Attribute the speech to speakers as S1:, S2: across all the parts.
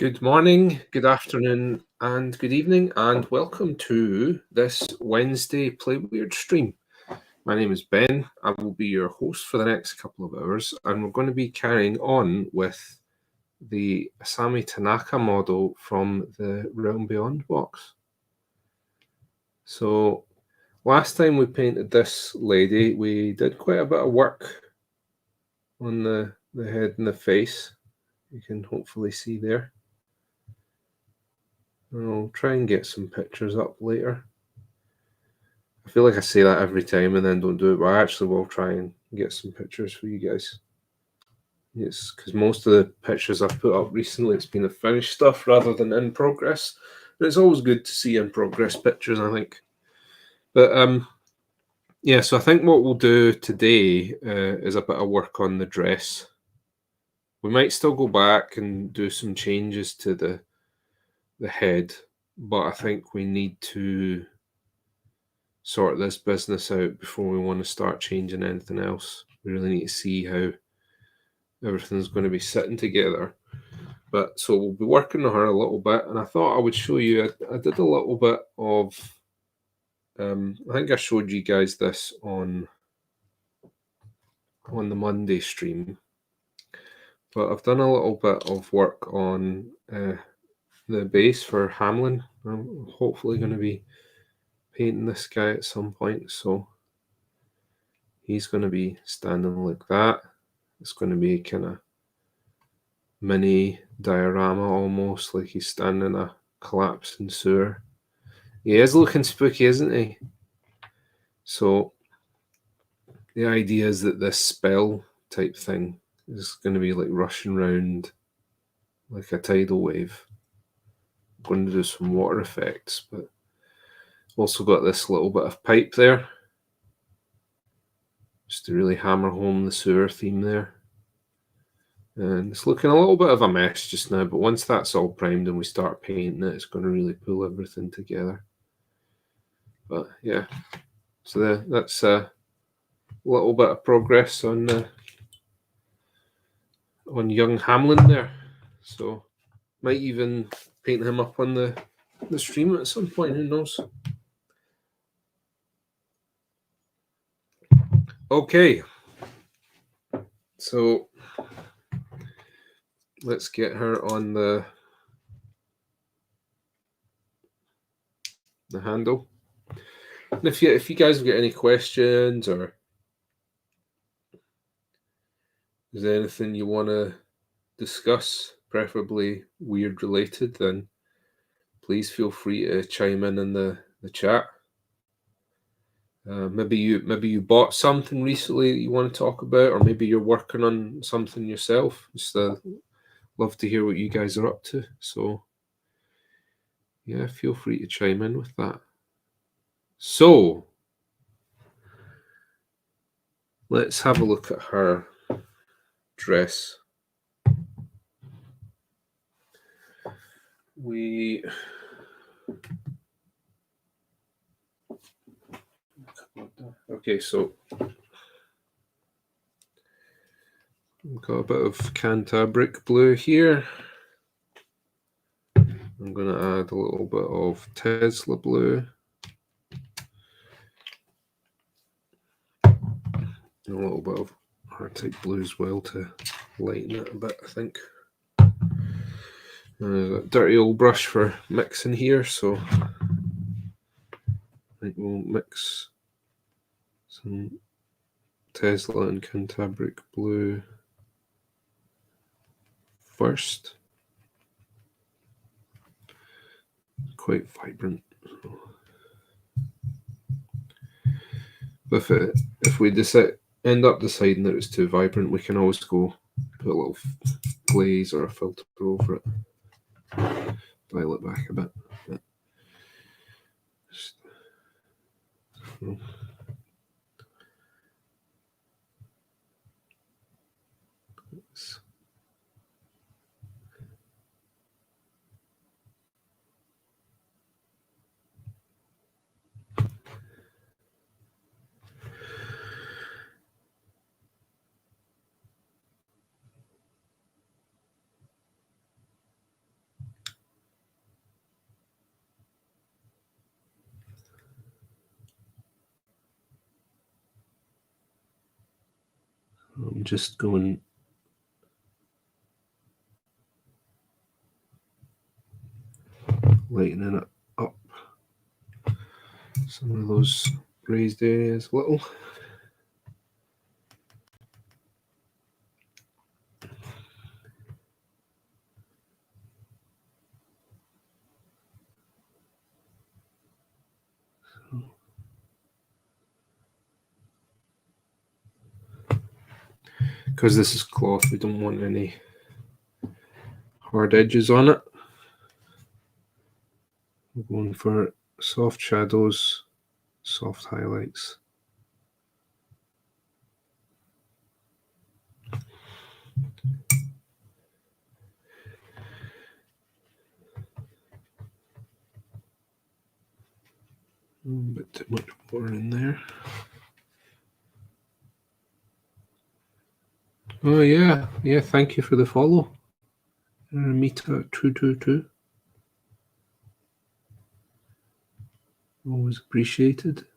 S1: Good morning, good afternoon, and good evening, and welcome to this Wednesday Play Weird stream. My name is Ben. I will be your host for the next couple of hours, and we're going to be carrying on with the Asami Tanaka model from the Realm Beyond box. So, last time we painted this lady, we did quite a bit of work on the head and the face. You can hopefully see there. I'll try and get some pictures up later. I feel like I say that every time and then don't do it, but I actually will try and get some pictures for you guys. Yes, because most of the pictures I've put up recently, it's been the finished stuff rather than in progress. And it's always good to see in progress pictures, I think. But yeah, so I think what we'll do today is a bit of work on the dress. We might still go back and do some changes to the head, but I think we need to sort this business out before we want to start changing anything else. We really need to see how everything's going to be sitting together. But so we'll be working on her a little bit, and I thought I would show you. I did a little bit of. I think I showed you guys this on the Monday stream, but I've done a little bit of work on the base for Hamlin. I'm hopefully going to be painting this guy at some point, so he's going to be standing like that. It's going to be kind of mini diorama almost, like he's standing in a collapsing sewer. He is looking spooky, isn't he? So the idea is that this spell type thing is going to be like rushing around like a tidal wave. I'm going to do some water effects, but also got this little bit of pipe there just to really hammer home the sewer theme there. And it's looking a little bit of a mess just now, but once that's all primed and we start painting it, it's going to really pull everything together. But yeah, so that's a little bit of progress on young Hamlin there. So might even paint him up on the stream at some point, who knows? Okay, so let's get her on the handle. And if you guys have got any questions or is there anything you want to discuss, preferably Wyrd related, then please feel free to chime in the chat. Maybe you bought something recently that you want to talk about, or maybe you're working on something yourself. Just love to hear what you guys are up to. So yeah, feel free to chime in with that. So let's have a look at her dress. Okay, so we've got a bit of Cantabric blue here. I'm going to add a little bit of Tesla blue. And a little bit of Arctic blue as well to lighten it a bit, I think. A dirty old brush for mixing here, so I think we'll mix some Tesla and Cantabric blue first. Quite vibrant. But if we end up deciding that it's too vibrant, we can always go put a little glaze or a filter over it. Dial it back a bit. I'm just going lightening it up. Some of those raised areas a little. Because this is cloth, we don't want any hard edges on it. We're going for soft shadows, soft highlights. A bit too much more in there. Oh yeah, thank you for the follow. Mita222. Always appreciated.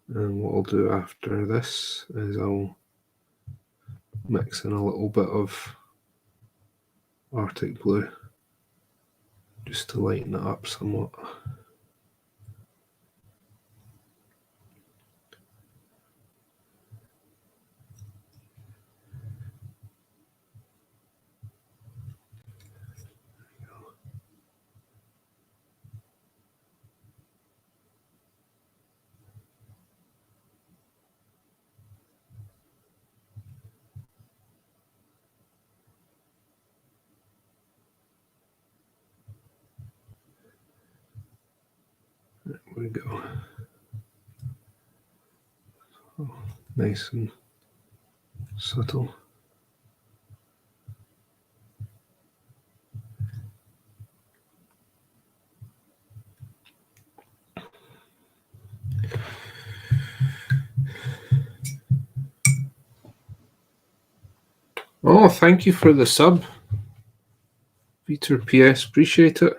S1: And what I'll do after this is I'll mix in a little bit of Arctic Blue just to lighten it up somewhat. There we go. Oh, nice and subtle. Oh, thank you for the sub, Peter PS. Appreciate it.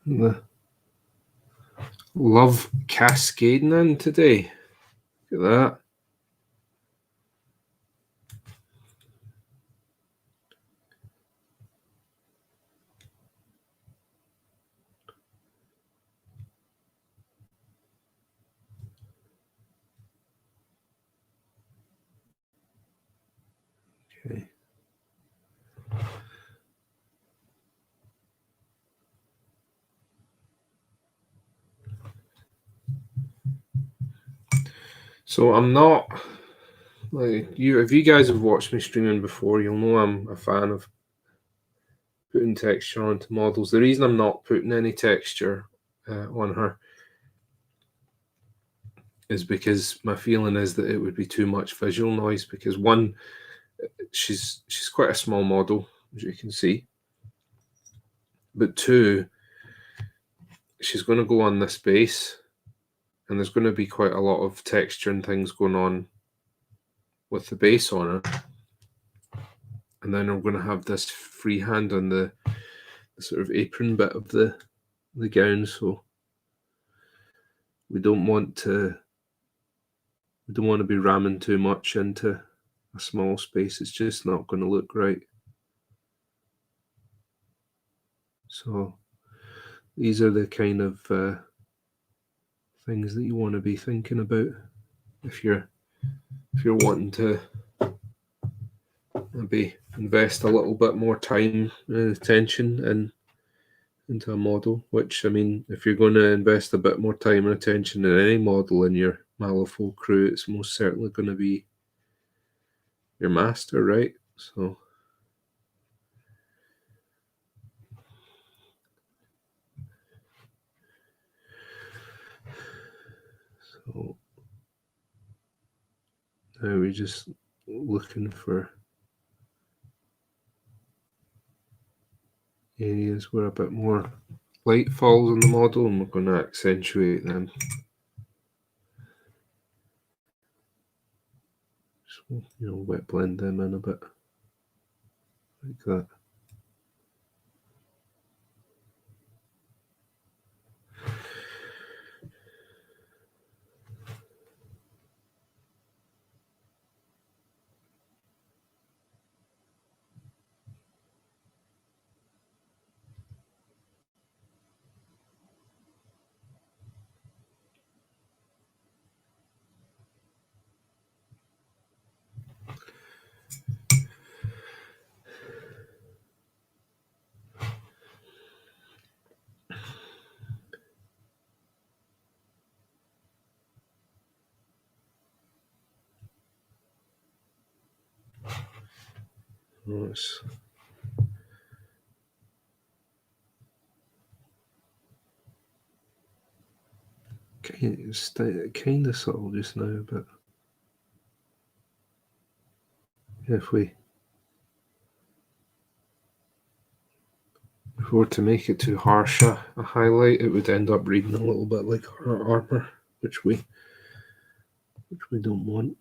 S1: The love cascading in today. Look at that. Okay. So I'm not like you. If you guys have watched me streaming before, you'll know I'm a fan of putting texture onto models. The reason I'm not putting any texture on her is because my feeling is that it would be too much visual noise. Because one, she's quite a small model, as you can see, but two, she's going to go on this base, and there's going to be quite a lot of texture and things going on with the base on her. And then we're going to have this freehand on the sort of apron bit of the gown, so we don't want to be ramming too much into a small space. It's just not going to look right. So these are the kind of things that you want to be thinking about if you're wanting to maybe invest a little bit more time and attention into a model. Which, I mean, if you're going to invest a bit more time and attention in any model in your Malifaux crew, it's most certainly going to be your master, right? So Now we're just looking for areas where a bit more light falls on the model, and we're going to accentuate them. So, wet blend them in a bit, like that. It's kind of subtle just now, but if we were to make it too harsh a highlight, it would end up reading a little bit like our armor, which we don't want.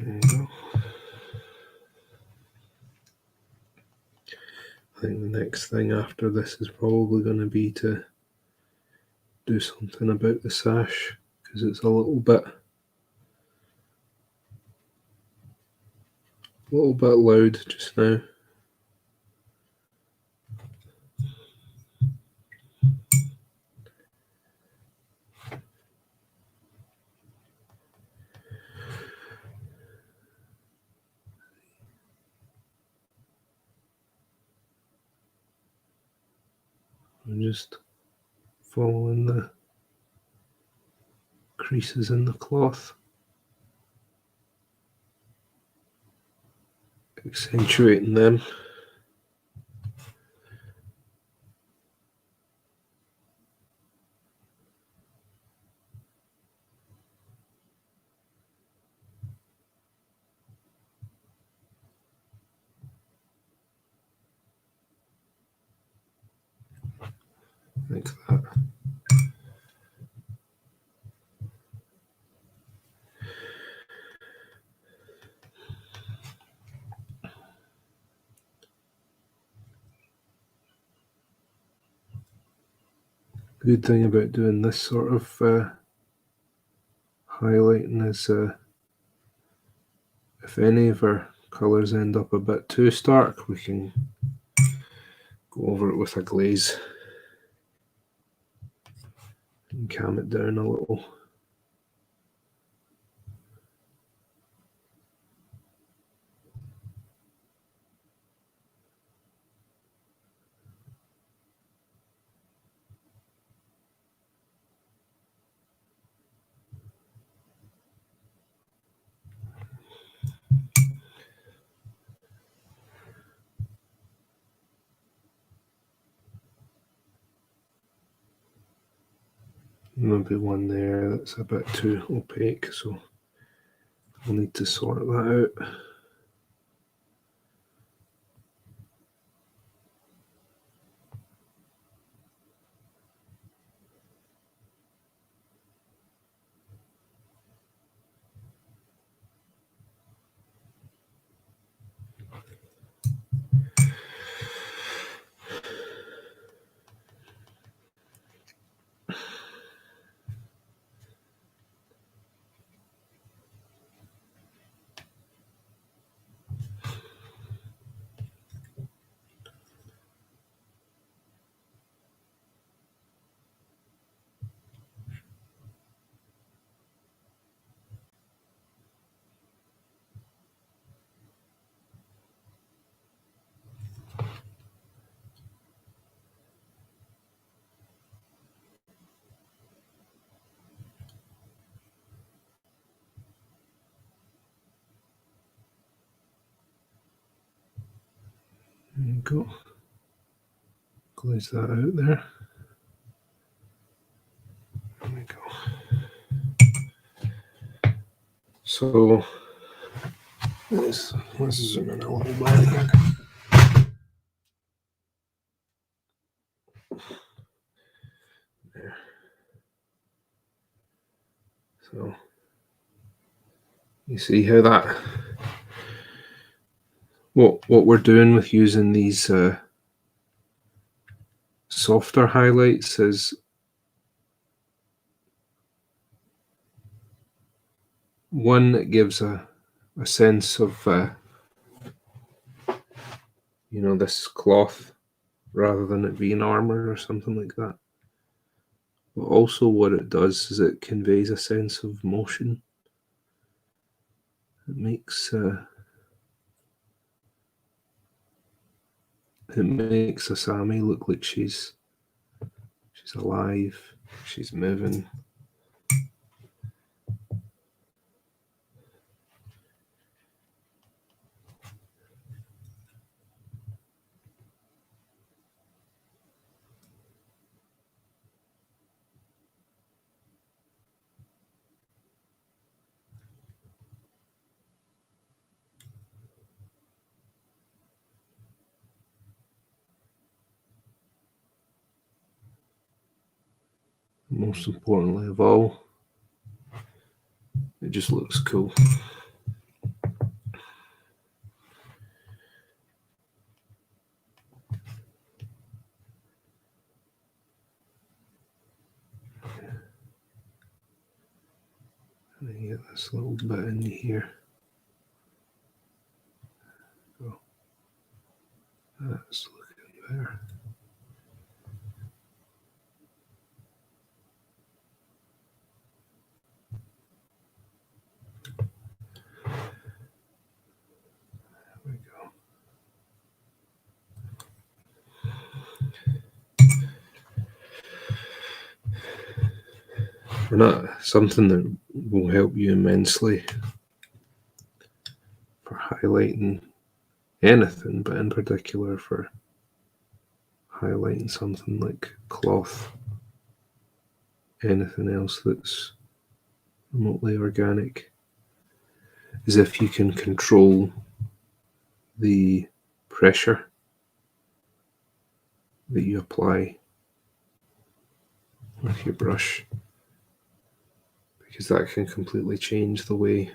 S1: There you go. I think the next thing after this is probably going to be to do something about the sash, because it's a little bit loud just now. I'm just following the creases in the cloth, accentuating them. Like that. The good thing about doing this sort of highlighting is if any of our colours end up a bit too stark, we can go over it with a glaze and cam it down a little. Maybe one there that's a bit too opaque, so I'll need to sort that out. we go. Glaze that out there. There we go. So let's zoom in a little bit here. There. So you see how that what we're doing with using these softer highlights is one that gives a sense of this cloth rather than it being armor or something like that. But also what it does is it conveys a sense of motion. It makes Asami look like she's alive, she's moving. Most importantly of all, it just looks cool. Let me get this little bit in here. Go. That's looking better. There we go. For that, something that will help you immensely for highlighting anything, but in particular for highlighting something like cloth, anything else that's remotely organic, is if you can control the pressure that you apply with your brush, because that can completely change the way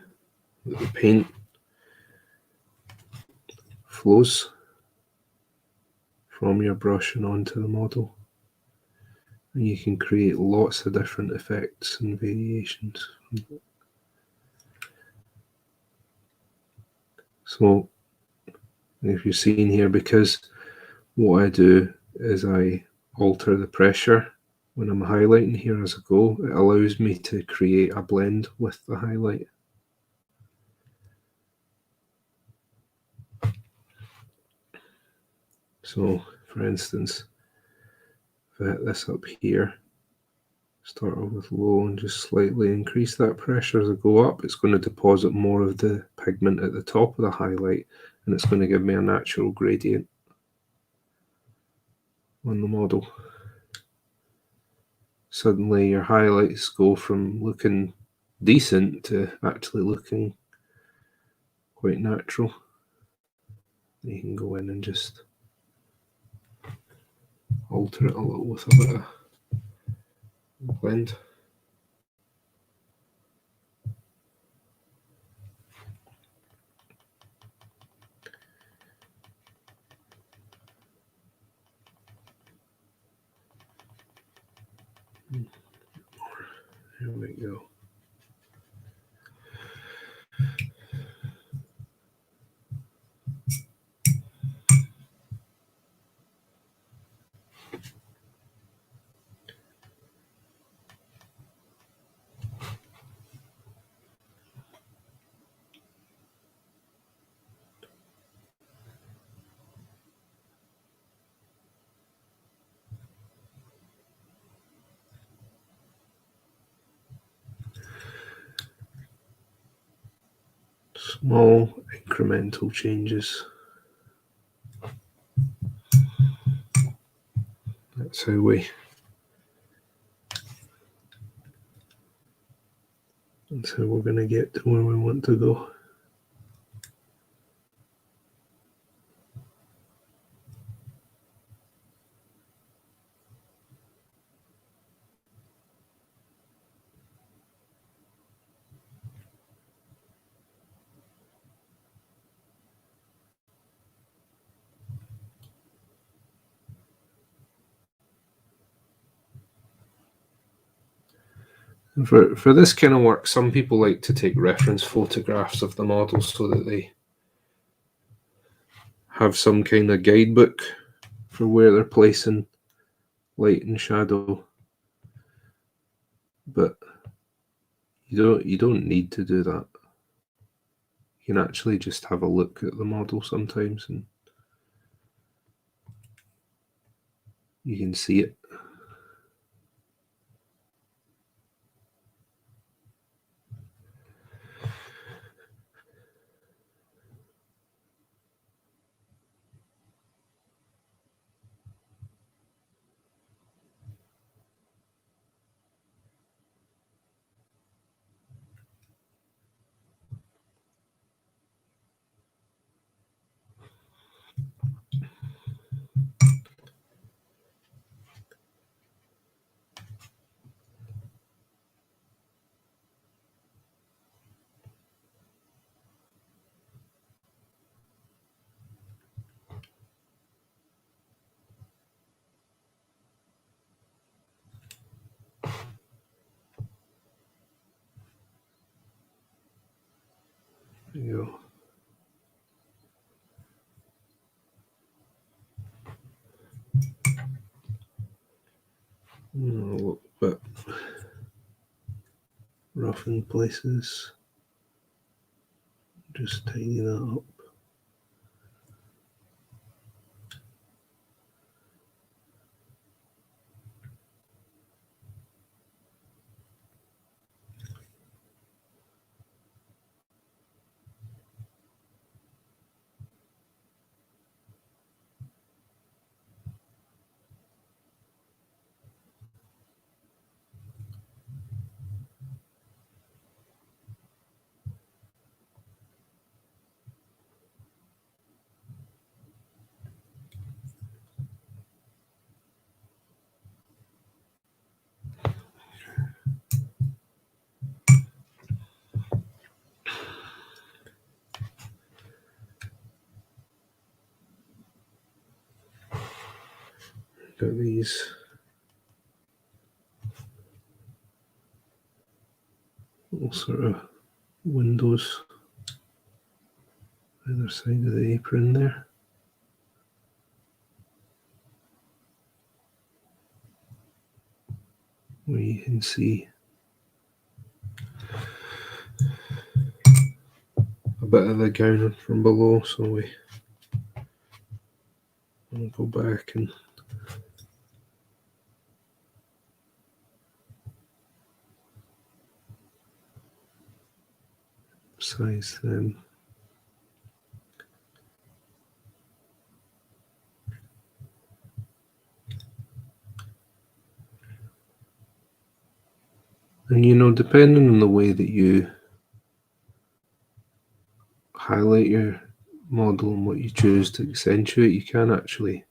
S1: that the paint flows from your brush and onto the model. And you can create lots of different effects and variations. So if you're seeing here, because what I do is I alter the pressure when I'm highlighting here as I go, it allows me to create a blend with the highlight. So for instance, if I hit this up here, start off with low and just slightly increase that pressure as I go up, it's going to deposit more of the pigment at the top of the highlight, and it's going to give me a natural gradient on the model. Suddenly your highlights go from looking decent to actually looking quite natural. You can go in and just alter it a little with a bit of blend. There we go. Small incremental changes. That's how we're going to get to where we want to go. And for this kind of work, some people like to take reference photographs of the model so that they have some kind of guidebook for where they're placing light and shadow. But you don't need to do that. You can actually just have a look at the model sometimes and you can see it. There you go. A little bit rough in places. Just tidy that up. Got these little sort of windows either side of the apron there. Where you can see a bit of the gown from below, so we'll go back and size them. And depending on the way that you highlight your model and what you choose to accentuate, you can actually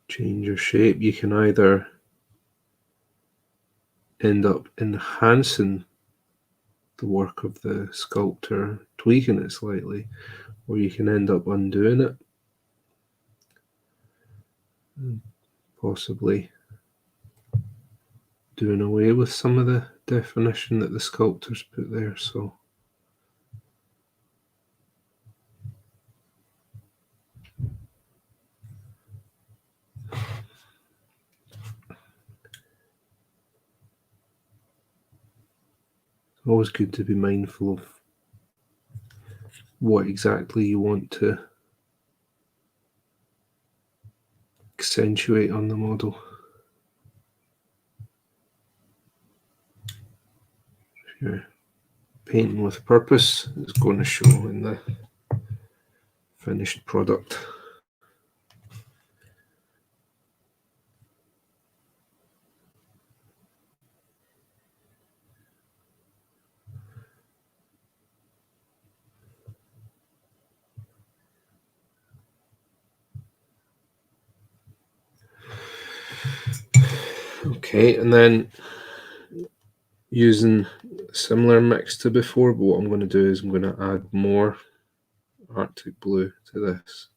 S1: change your shape. You can either end up enhancing the work of the sculptor, tweaking it slightly, or you can end up undoing it and possibly doing away with some of the definition that the sculptors put there. So it's always good to be mindful of what exactly you want to accentuate on the model. If you're painting with purpose, it's going to show in the finished product. Okay, and then using a similar mix to before, but what I'm going to do is I'm going to add more Arctic blue to this.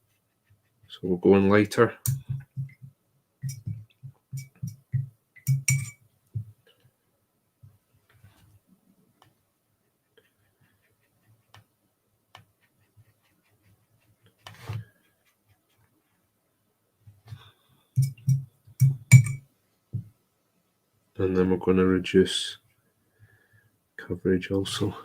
S1: So we're going lighter. And then we're going to reduce coverage also.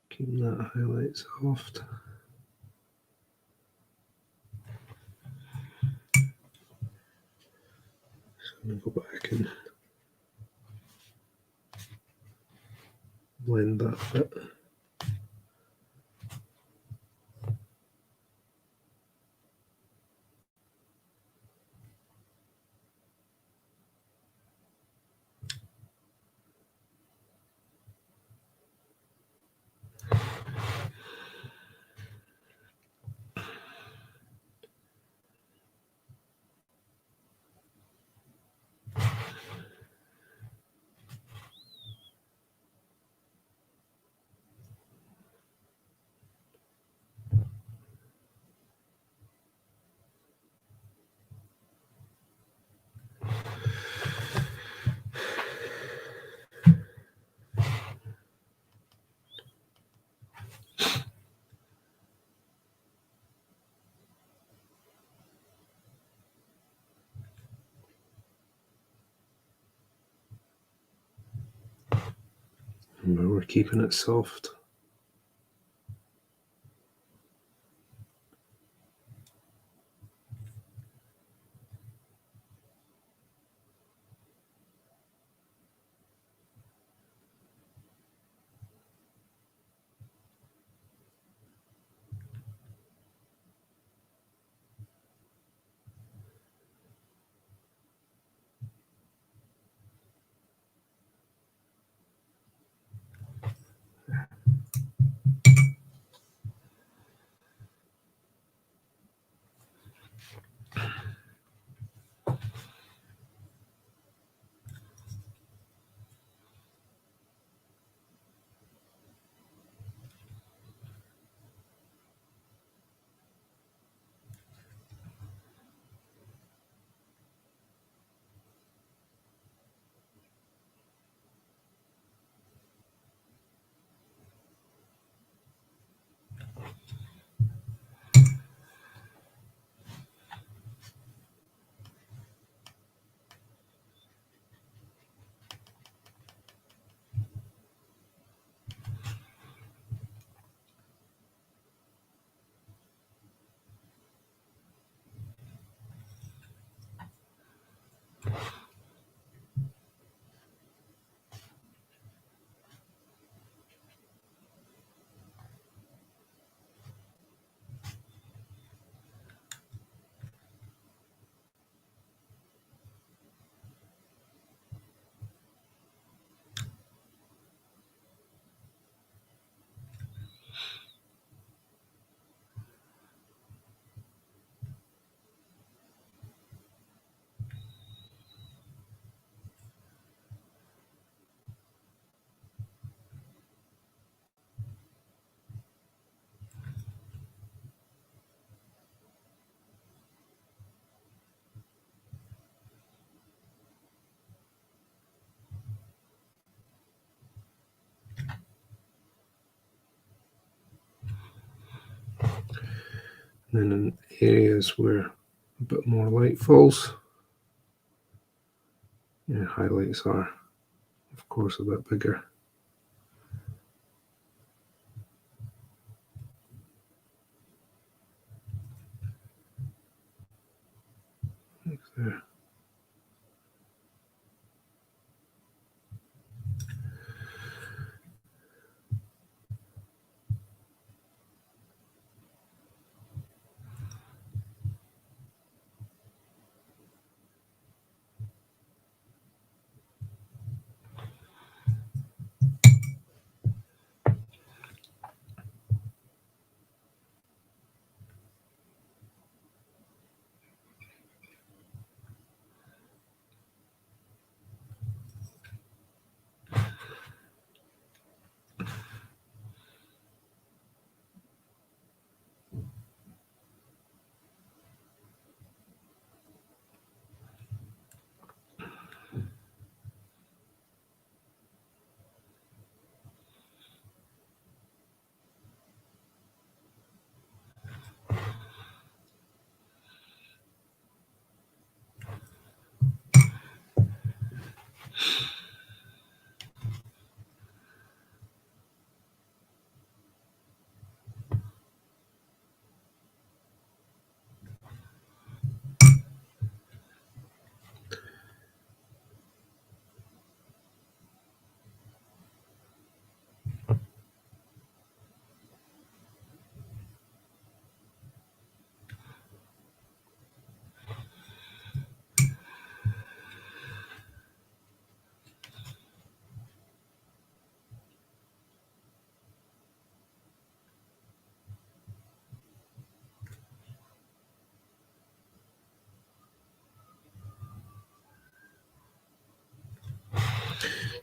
S1: Keep that highlight soft. Just going to go back and blend that bit. But we're keeping it soft. And then in areas where a bit more light falls, highlights are, of course, a bit bigger. Like there.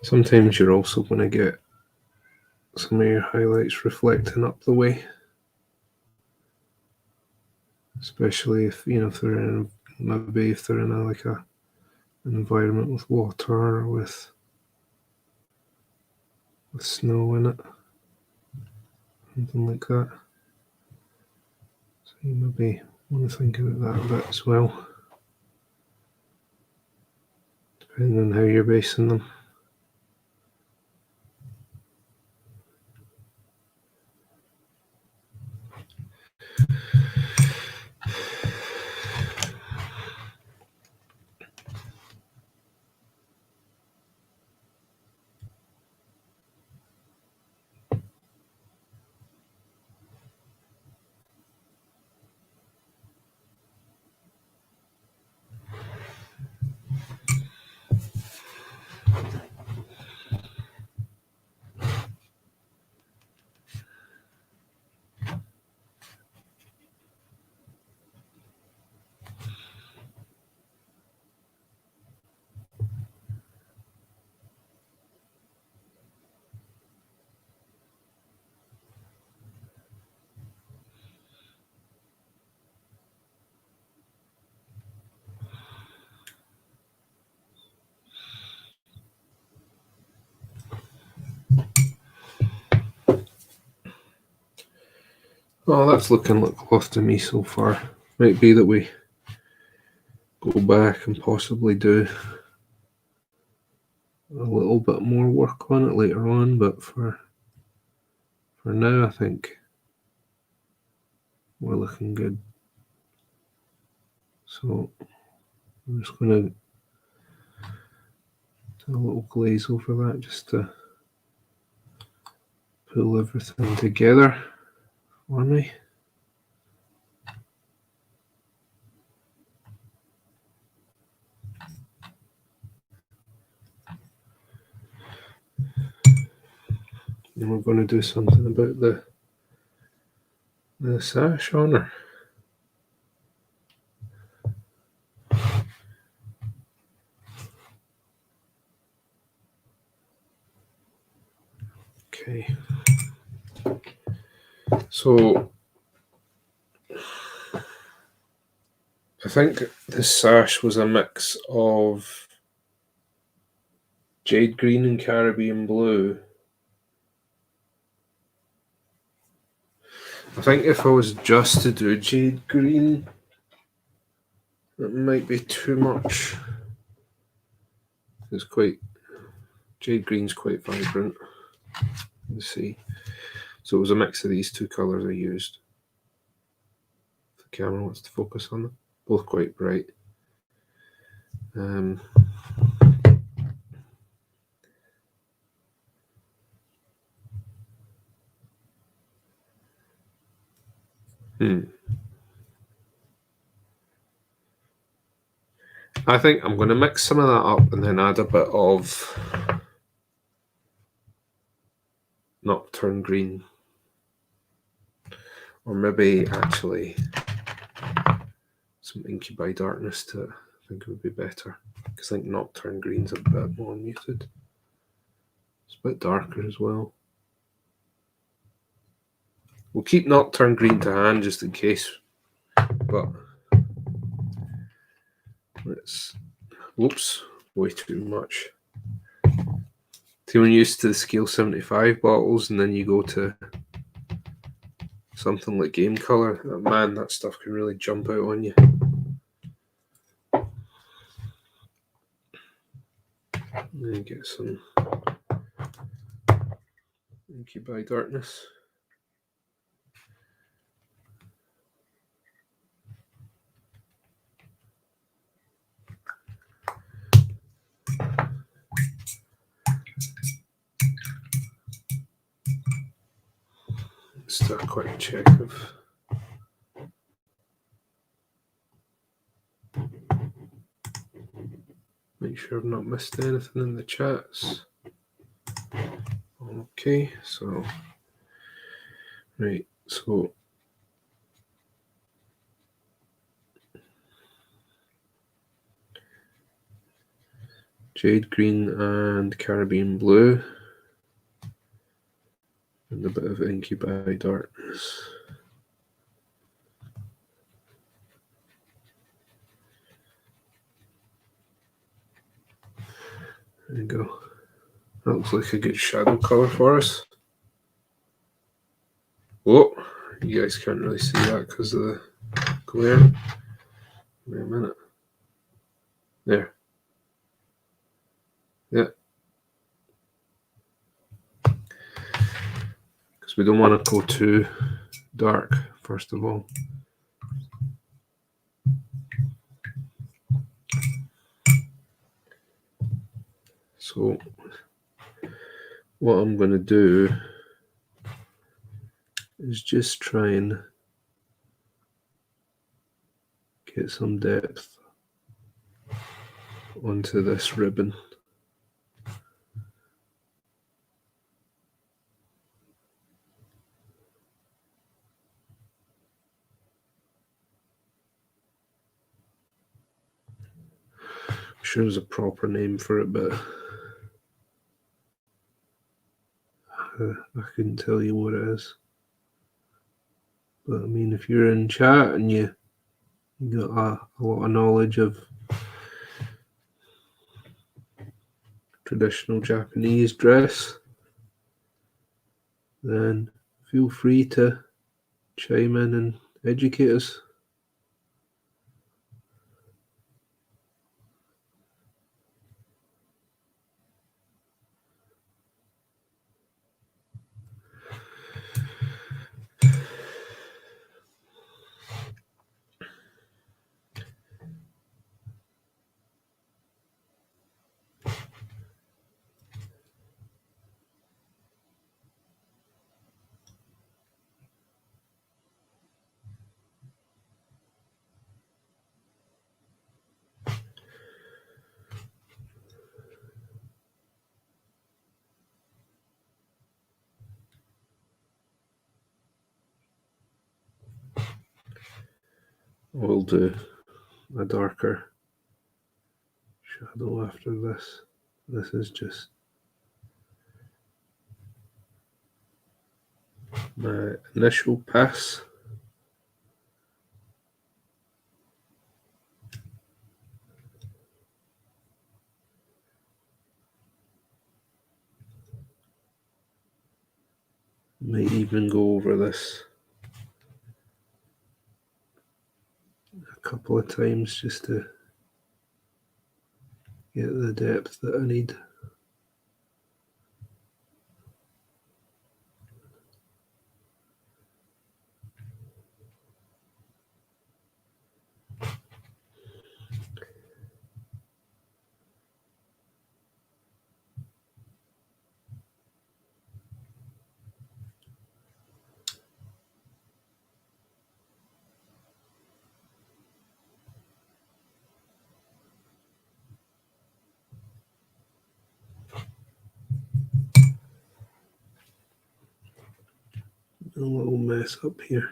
S1: Sometimes you're also going to get some of your highlights reflecting up the way, especially if if they're in an environment with water or with snow in it, something like that. So you maybe want to think about that a bit as well, depending on how you're basing them. Oh, that's looking like cloth to me so far. Might be that we go back and possibly do a little bit more work on it later on, but for now I think we're looking good. So I'm just going to do a little glaze over that just to pull everything together for me. And we're going to do something about the sash on her. Okay. So I think this sash was a mix of jade green and Caribbean blue, I think if I was just to do jade green, it might be too much. It's quite, jade green's quite vibrant. Let's see. So it was a mix of these two colours I used. If the camera wants to focus on them, both quite bright. I think I'm going to mix some of that up and then add a bit of Nocturne Green. Or maybe actually some Incubi Darkness to it. I think it would be better. Because I think Nocturne Green's a bit more muted. It's a bit darker as well. We'll keep Nocturne Green to hand just in case. But let's... Whoops, way too much. See, when you're used to the scale 75 bottles and then you go to something like Game Color, man, that stuff can really jump out on you. And then get some Incubi Darkness. Just a quick check of make sure I've not missed anything in the chats. Okay, so right, so Jade Green and Caribbean Blue and a bit of Incubi Darkness. There you go. That looks like a good shadow color for us. Whoa, you guys can't really see that because of the glare. Wait a minute. There. Yeah. Because we don't want to go too dark, first of all. So what I'm going to do is just try and get some depth onto this ribbon. I'm sure there's a proper name for it, but I couldn't tell you what it is. But I mean, if you're in chat and you got a lot of knowledge of traditional Japanese dress, then feel free to chime in and educate us. We'll do a darker shadow after this. This is just my initial pass. Might even go over this couple of times just to get the depth that I need. A little mess up here.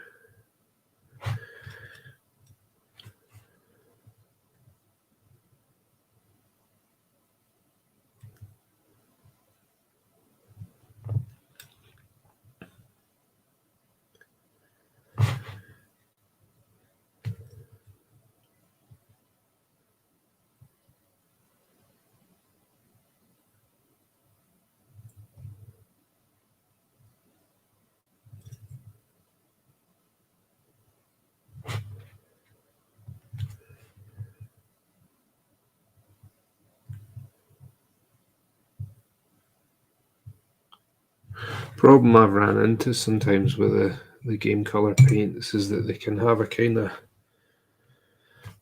S1: Problem I've ran into sometimes with the game color paints is that they can have a kind of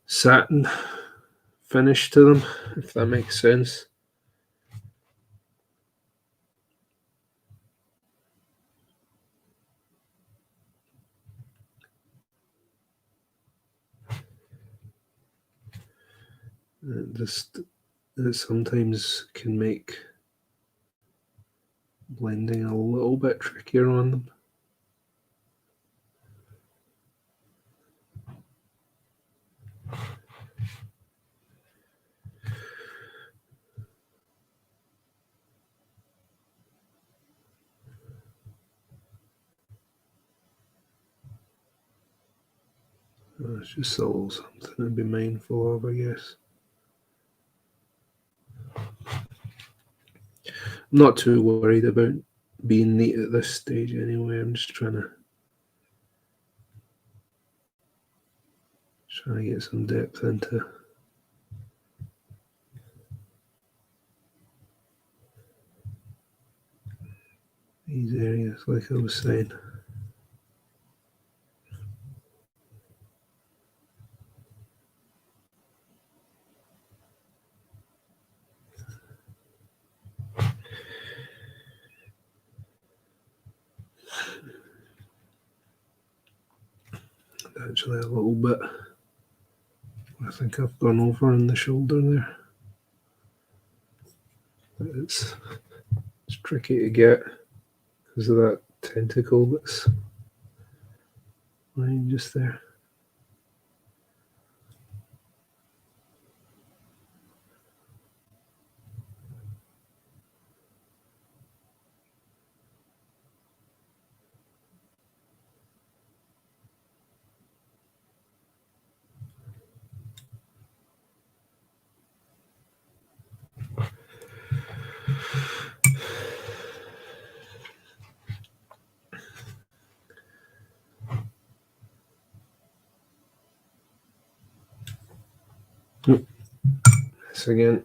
S1: satin finish to them, if that makes sense. It sometimes can make blending a little bit trickier on them. It's just a little something to be mindful of, I guess. I'm not too worried about being neat at this stage anyway. I'm just trying to get some depth into these areas, like I was saying. Actually, a little bit. I think I've gone over on the shoulder there. It's tricky to get because of that tentacle that's lying just there. This again.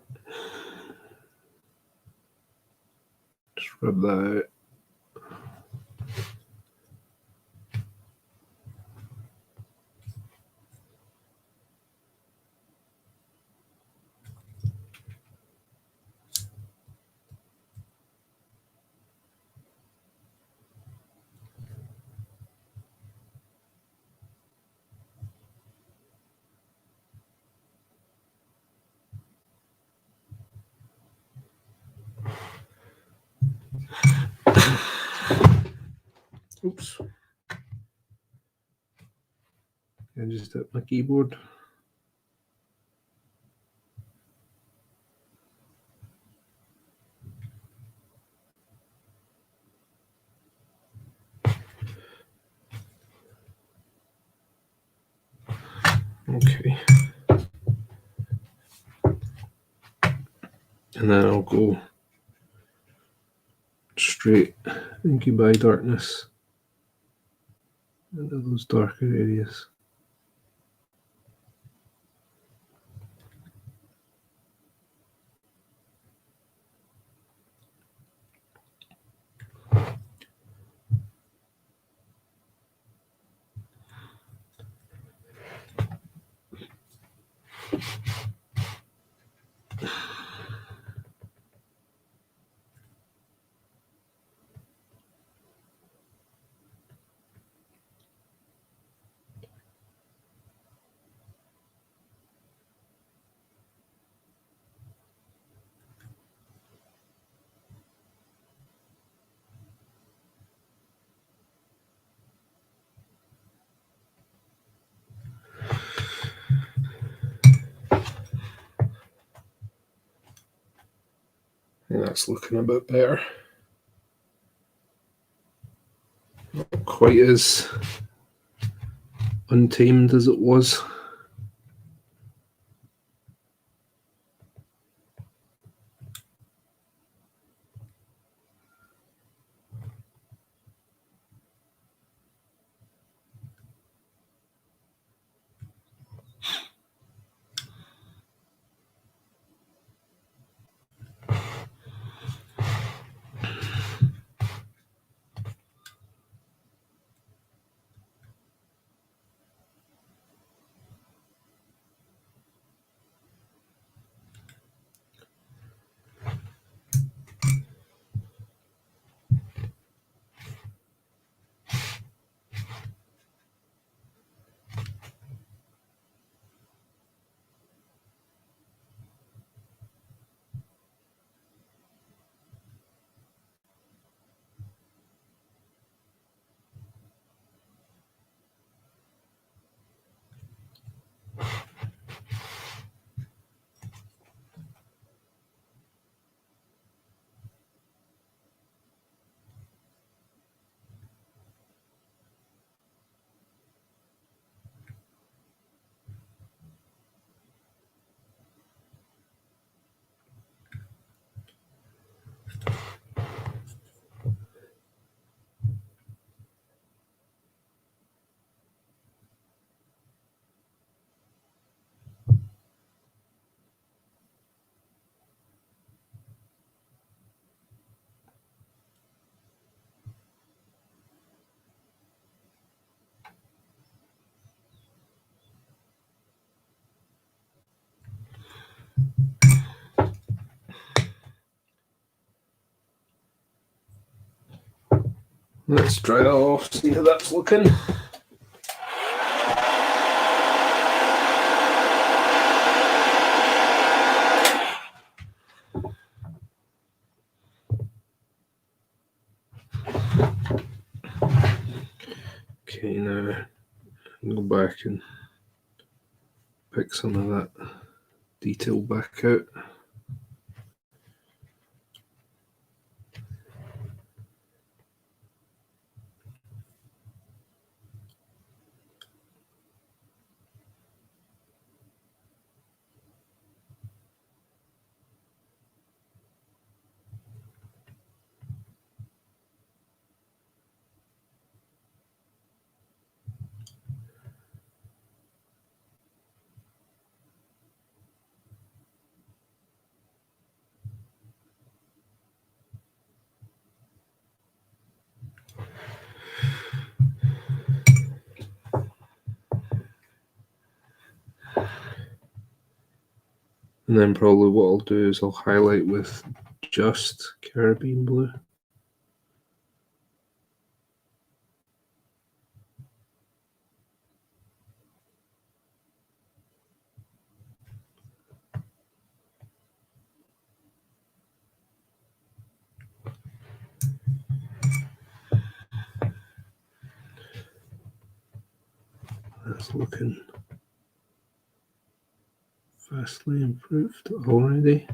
S1: Just rub that out. Oops. I just hit my keyboard. Okay. And then I'll go straight Incubi Darkness into those darker areas. think that's looking a bit better. Not quite as untamed as it was. Let's dry that off, see how that's looking. Okay, now go back and pick some of that detail back out. And then probably what I'll do is I'll highlight with just Caribbean blue. That's looking vastly improved already.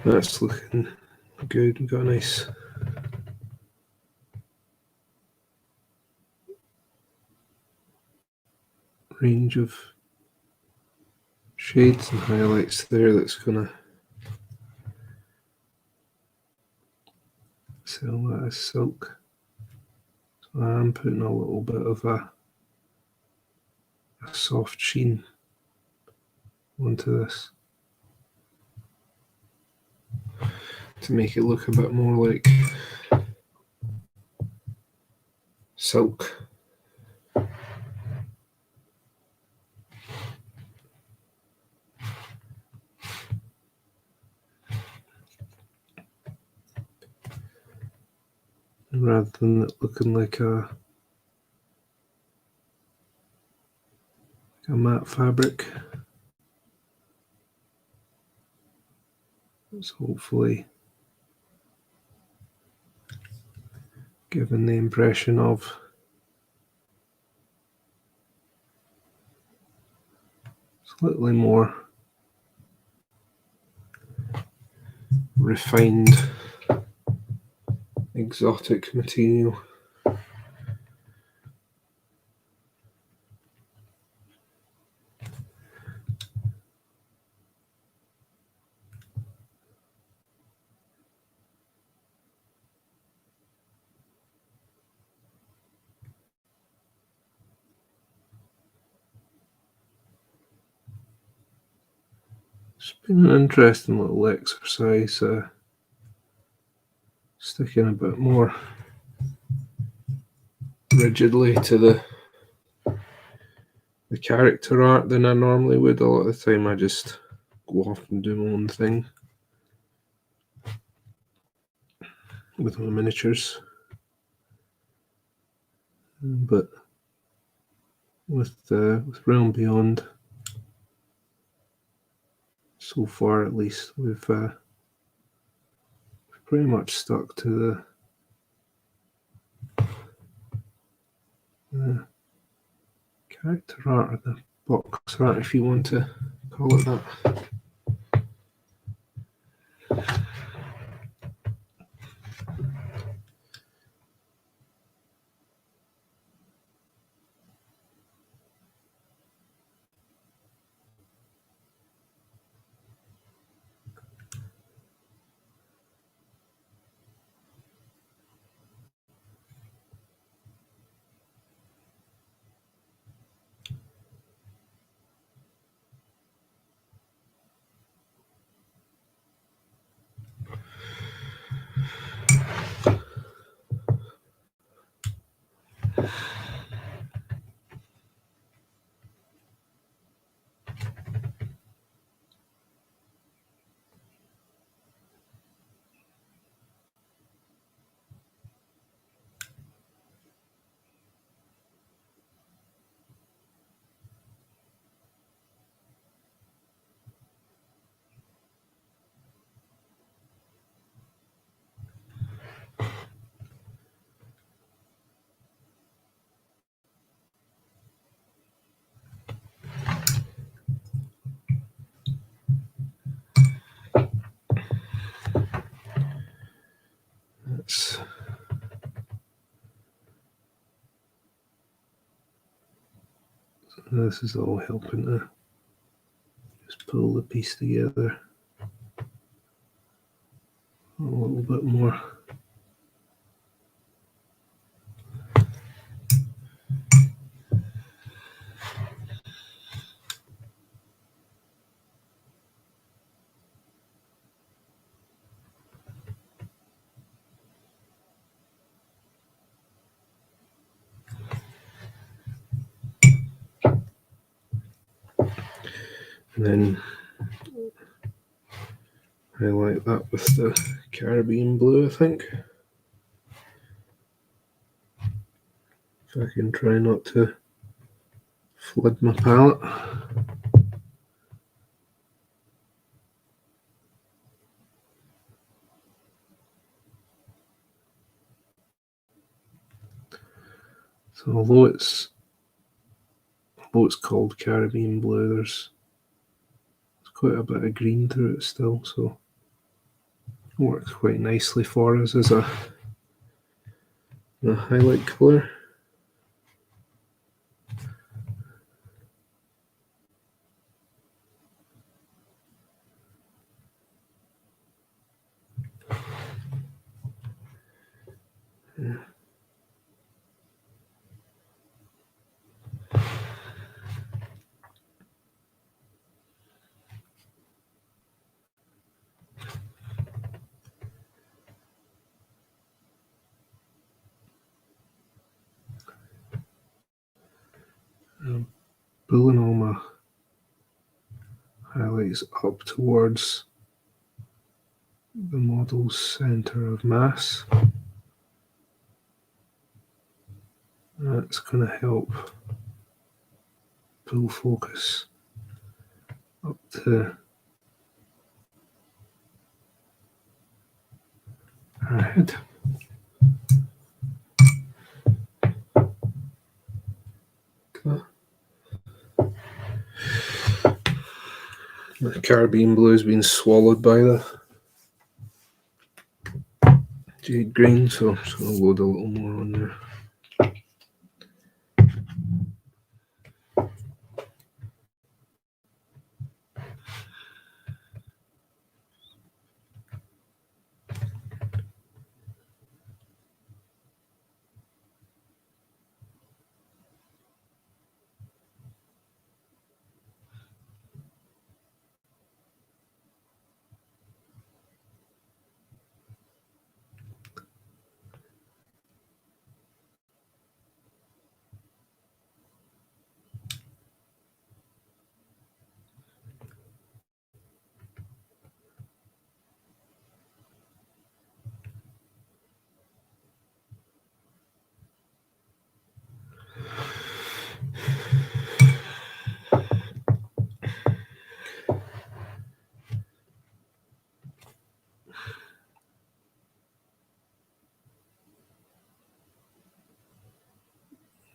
S1: That's looking good. We've got a nice range of shades and highlights there that's going to sell that as silk. So I'm putting a little bit of a soft sheen onto this to make it look a bit more like silk. Rather than it looking like a matte fabric. It's hopefully giving the impression of slightly more refined, exotic material. It's been an interesting little exercise, sticking a bit more rigidly to the character art than I normally would. A lot of the time I just go off and do my own thing with my miniatures. But with Realm Beyond, so far at least, we've pretty much stuck to the character art, or the box art, if you want to call it that. This is all helping to just pull the piece together a little bit more. And then highlight that with the Caribbean blue, I think. If I can try not to flood my palette. So although it's called Caribbean blue, there's quite a bit of green through it still, so Works quite nicely for us as a highlight colour. Pulling all my highlights up towards the model's centre of mass. That's going to help pull focus up to her head. The Caribbean blue has been swallowed by the jade green, so I'm just going to load a little more on there.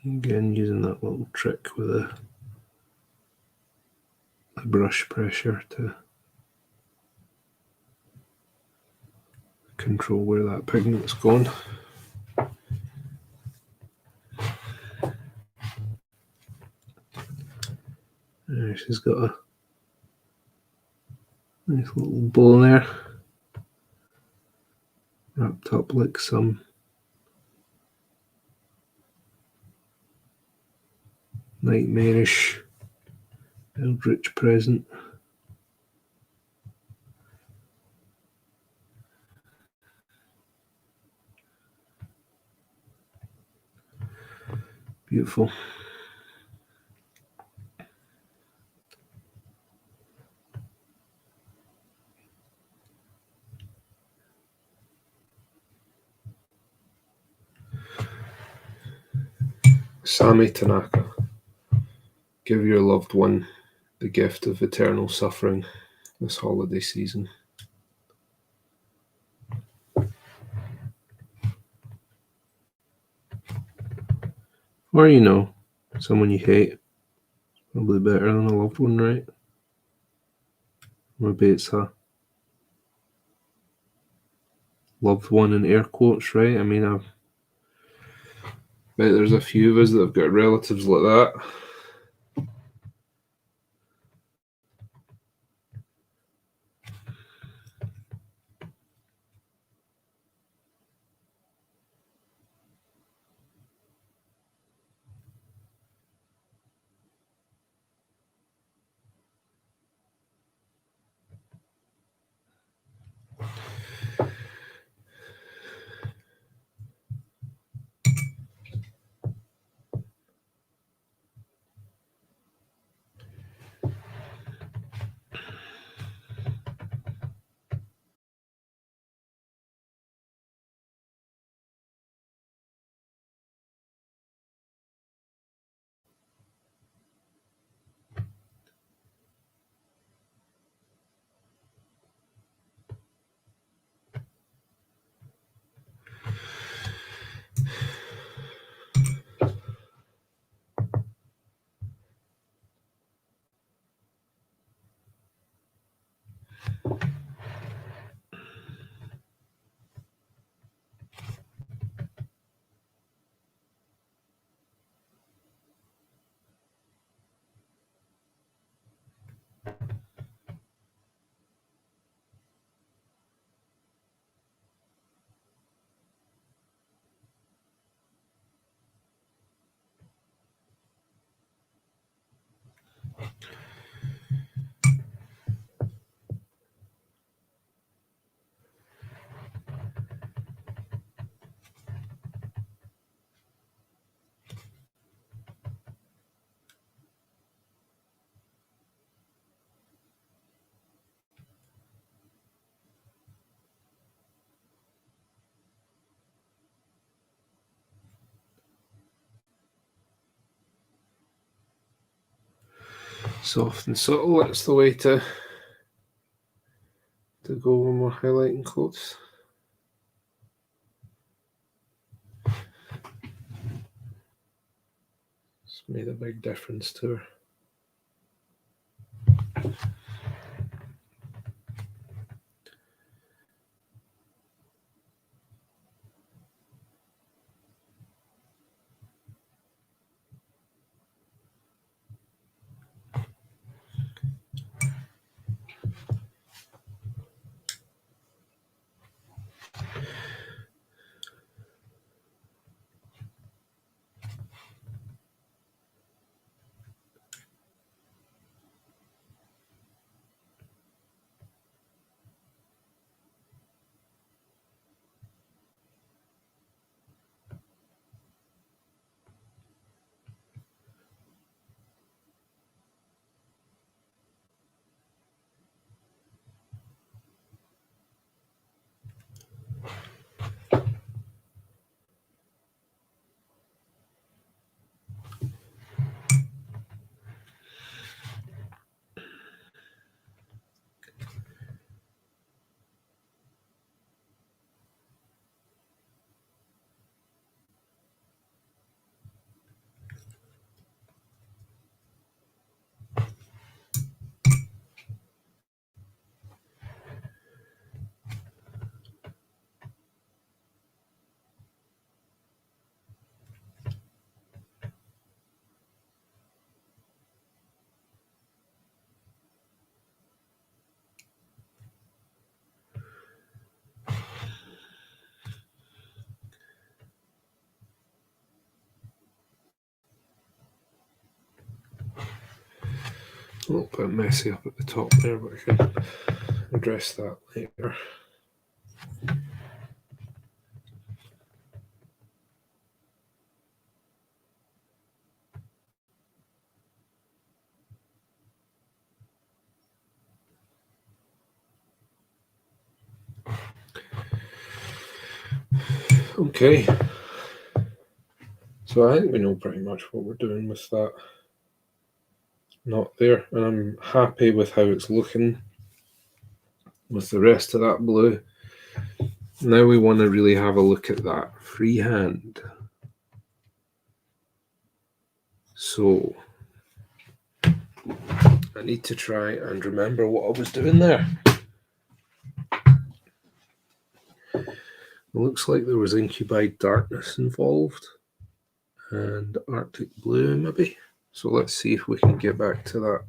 S1: Again, using that little trick with the brush pressure to control where that pigment's going. There, she's got a nice little bow there, wrapped up like some nightmarish eldritch present. Beautiful. Asami Tanaka. Give your loved one the gift of eternal suffering this holiday season. Or, someone you hate. Probably better than a loved one, right? Maybe it's a loved one in air quotes, right? I mean, I bet there's a few of us that have got relatives like that. Soft and subtle, that's the way to go when we're highlighting quotes. It's made a big difference to her. A little bit messy up at the top there, but I can address that later. Okay, so I think we know pretty much what we're doing with that knot there, and I'm happy with how it's looking with the rest of that blue. Now we want to really have a look at that freehand. So I need to try and remember what I was doing there. It looks like there was Incubi Darkness involved and Arctic Blue maybe. So let's see if we can get back to that.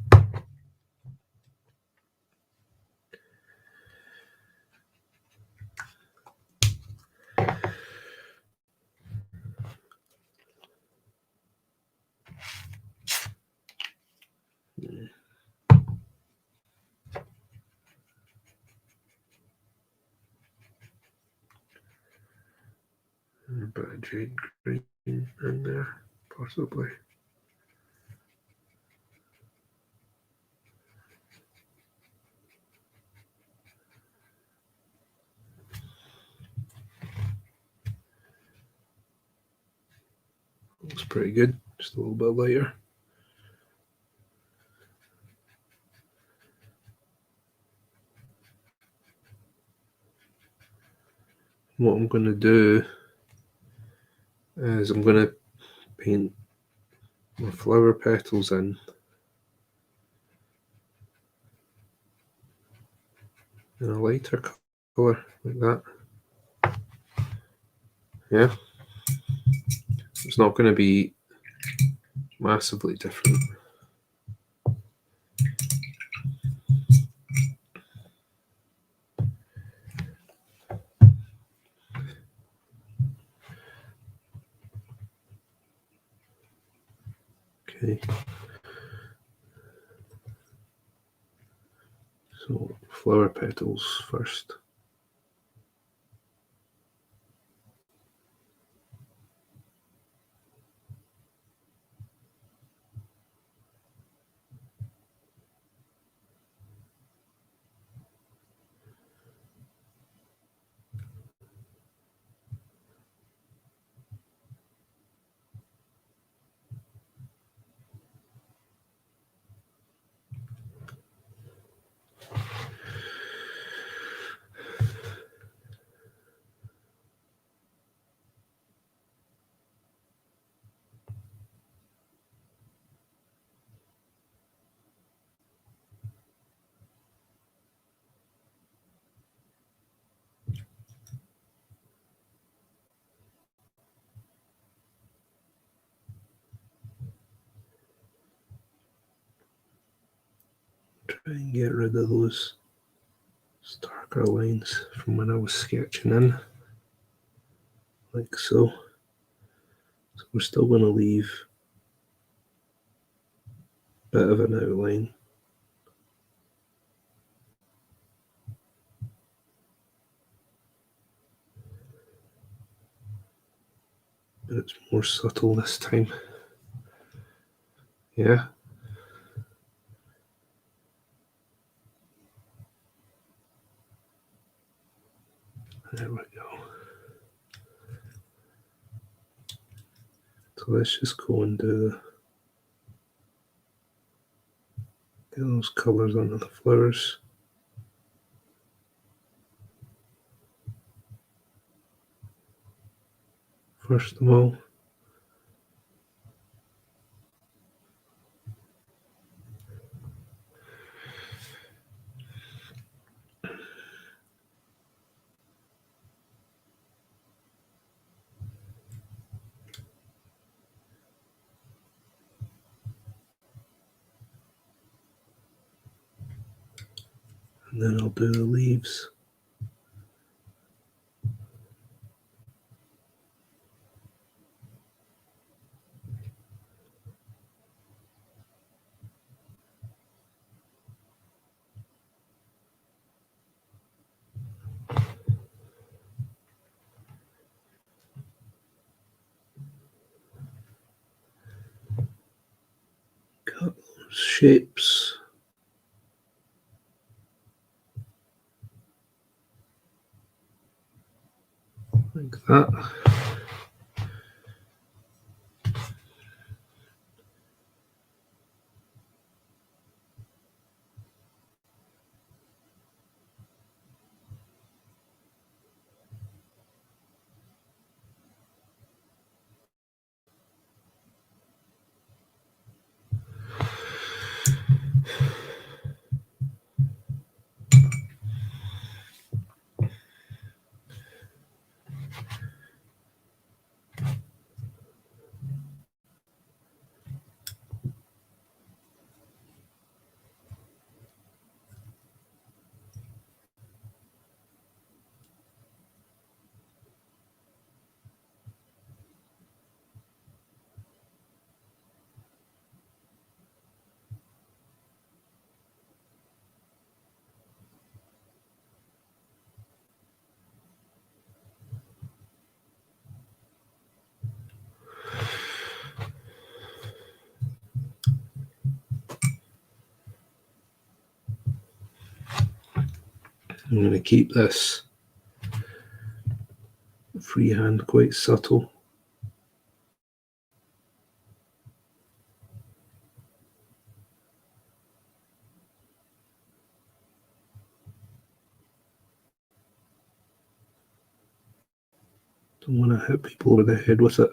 S1: A bit of jade green in there, possibly. Looks pretty good, just a little bit lighter. What I'm going to do is I'm going to paint my flower petals in a lighter colour like that. Yeah, it's not going to be massively different. Okay, so flower petals first. Try and get rid of those starker lines from when I was sketching in, like so. So we're still going to leave a bit of an outline. But it's more subtle this time. Yeah. There we go. So let's just go and get those colours onto the flowers. First of all. And then I'll do the leaves. Cut those shapes. Like that. I'm going to keep this freehand quite subtle. Don't want to hit people over the head with it.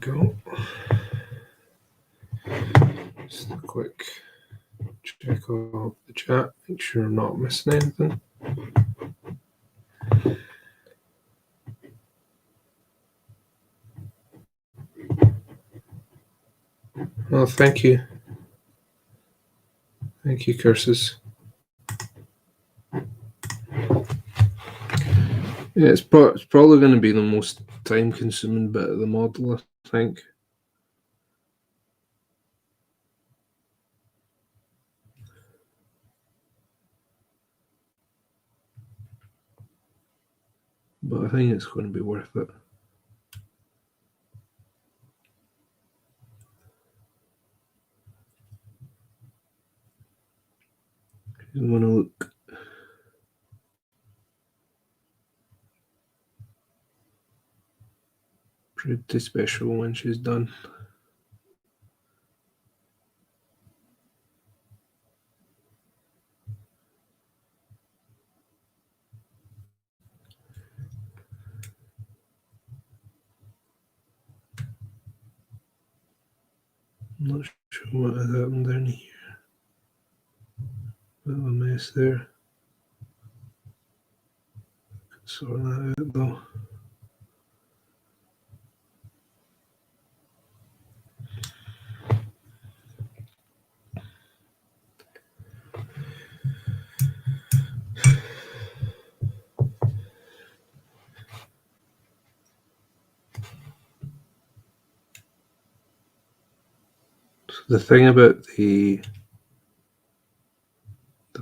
S1: go. Just a quick check of the chat, make sure I'm not missing anything. Well, thank you. Thank you, Curses. Yeah, it's probably going to be the most time-consuming bit of the model, I think. But I think it's going to be worth it. I'm going to look pretty special when she's done. I'm not sure what has happened down here. Bit of a mess there. Sort that out though. So the thing about the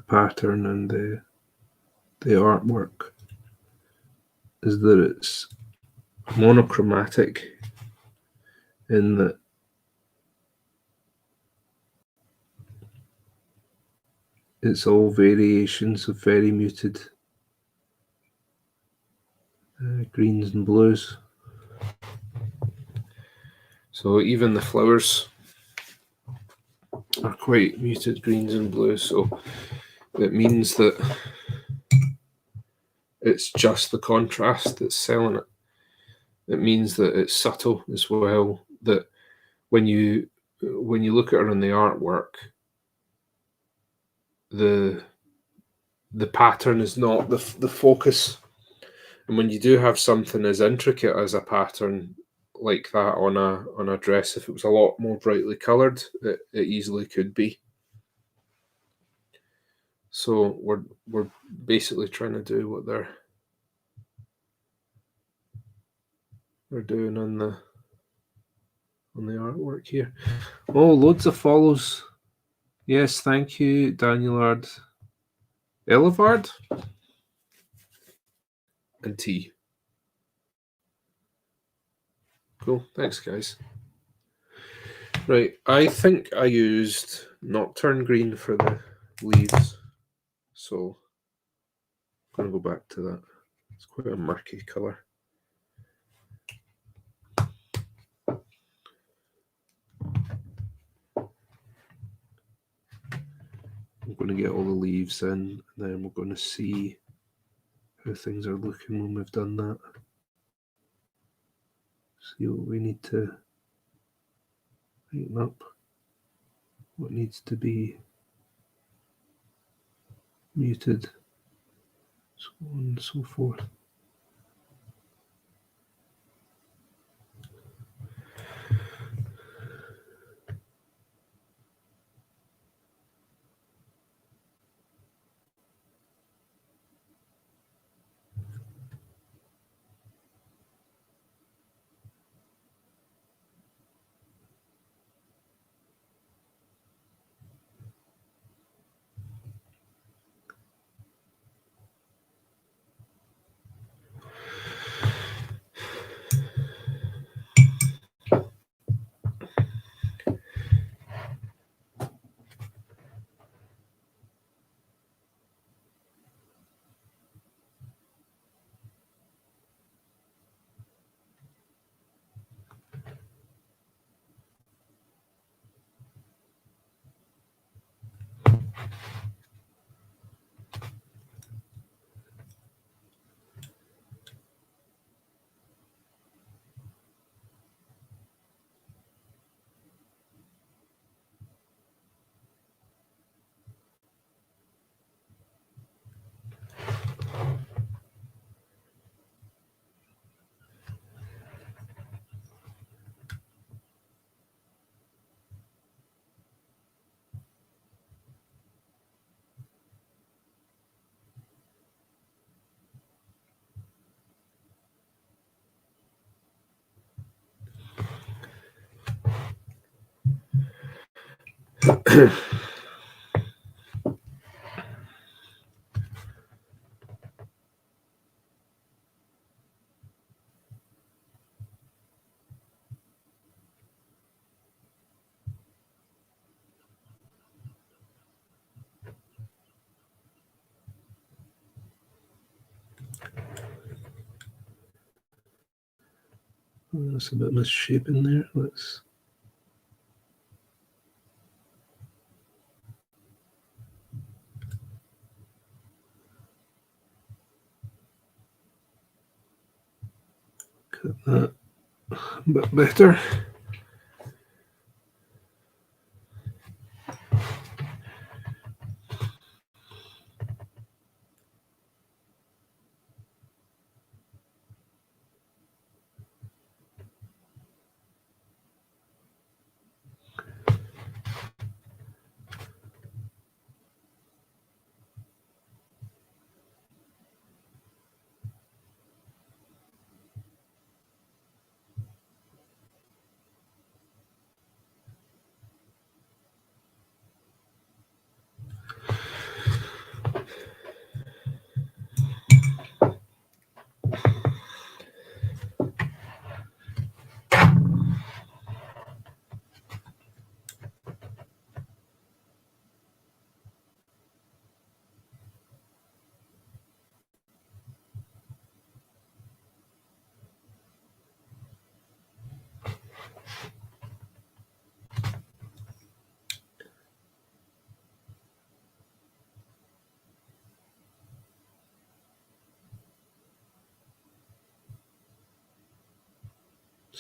S1: pattern and the artwork is that it's monochromatic in that it's all variations of very muted greens and blues. So even the flowers are quite muted greens and blues, so it means that it's just the contrast that's selling it. It means that it's subtle as well, that when you look at her in the artwork, the pattern is not the focus. And when you do have something as intricate as a pattern like that on a dress, if it was a lot more brightly coloured, it easily could be. So we're basically trying to do what they're doing on the artwork here. Oh, loads of follows. Yes, thank you, Danielard. Elevard and T. Cool, thanks guys. Right, I think I used Nocturne Green for the leaves, so I'm going to go back to that. It's quite a murky colour. I'm going to get all the leaves in, and then we're going to see how things are looking when we've done that. See what we need to tighten up, what needs to be muted, so on and so forth. That's a bit misshapen there. Let's. Cut that a bit better.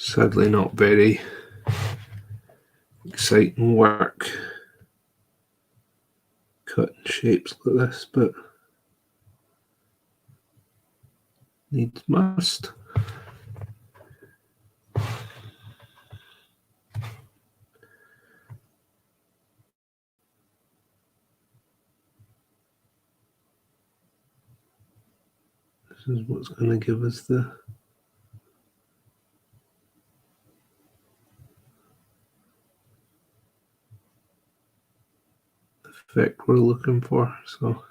S1: Sadly, not very exciting work cutting shapes like this, but needs must. This is what's going to give us the effect we're looking for. So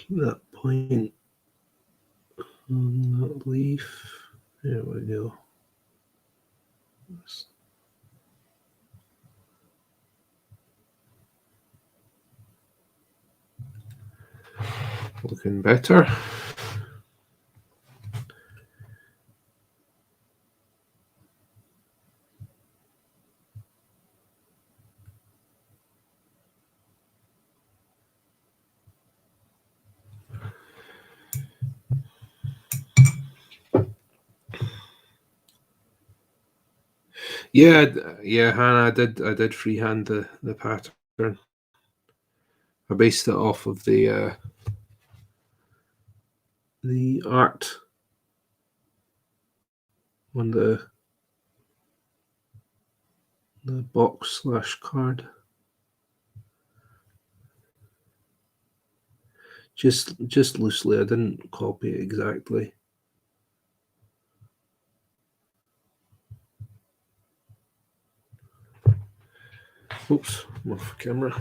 S1: Keep that point on that leaf. There we go. Looking better. Yeah, Hannah, I did freehand the pattern. I based it off of the art on the box / card. Just loosely. I didn't copy it exactly. Oops, I'm off camera.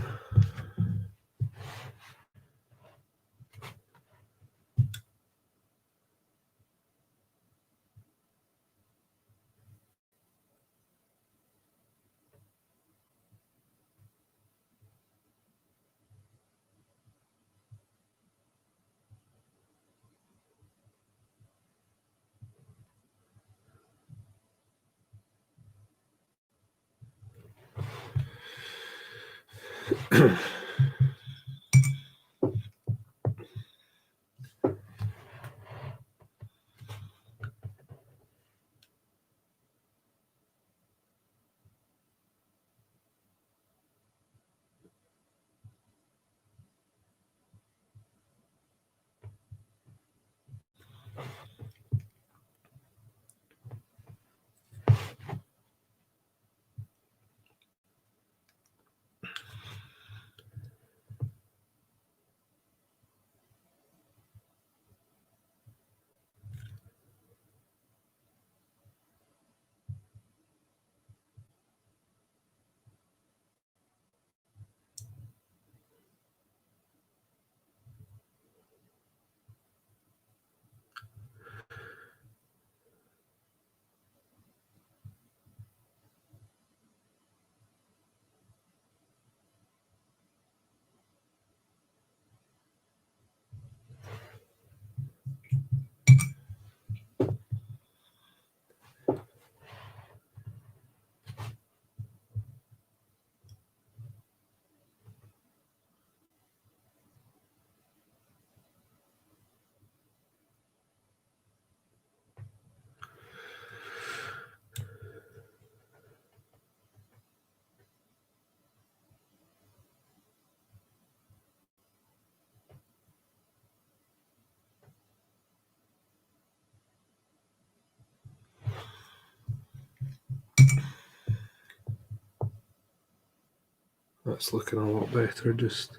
S1: That's looking a lot better. Just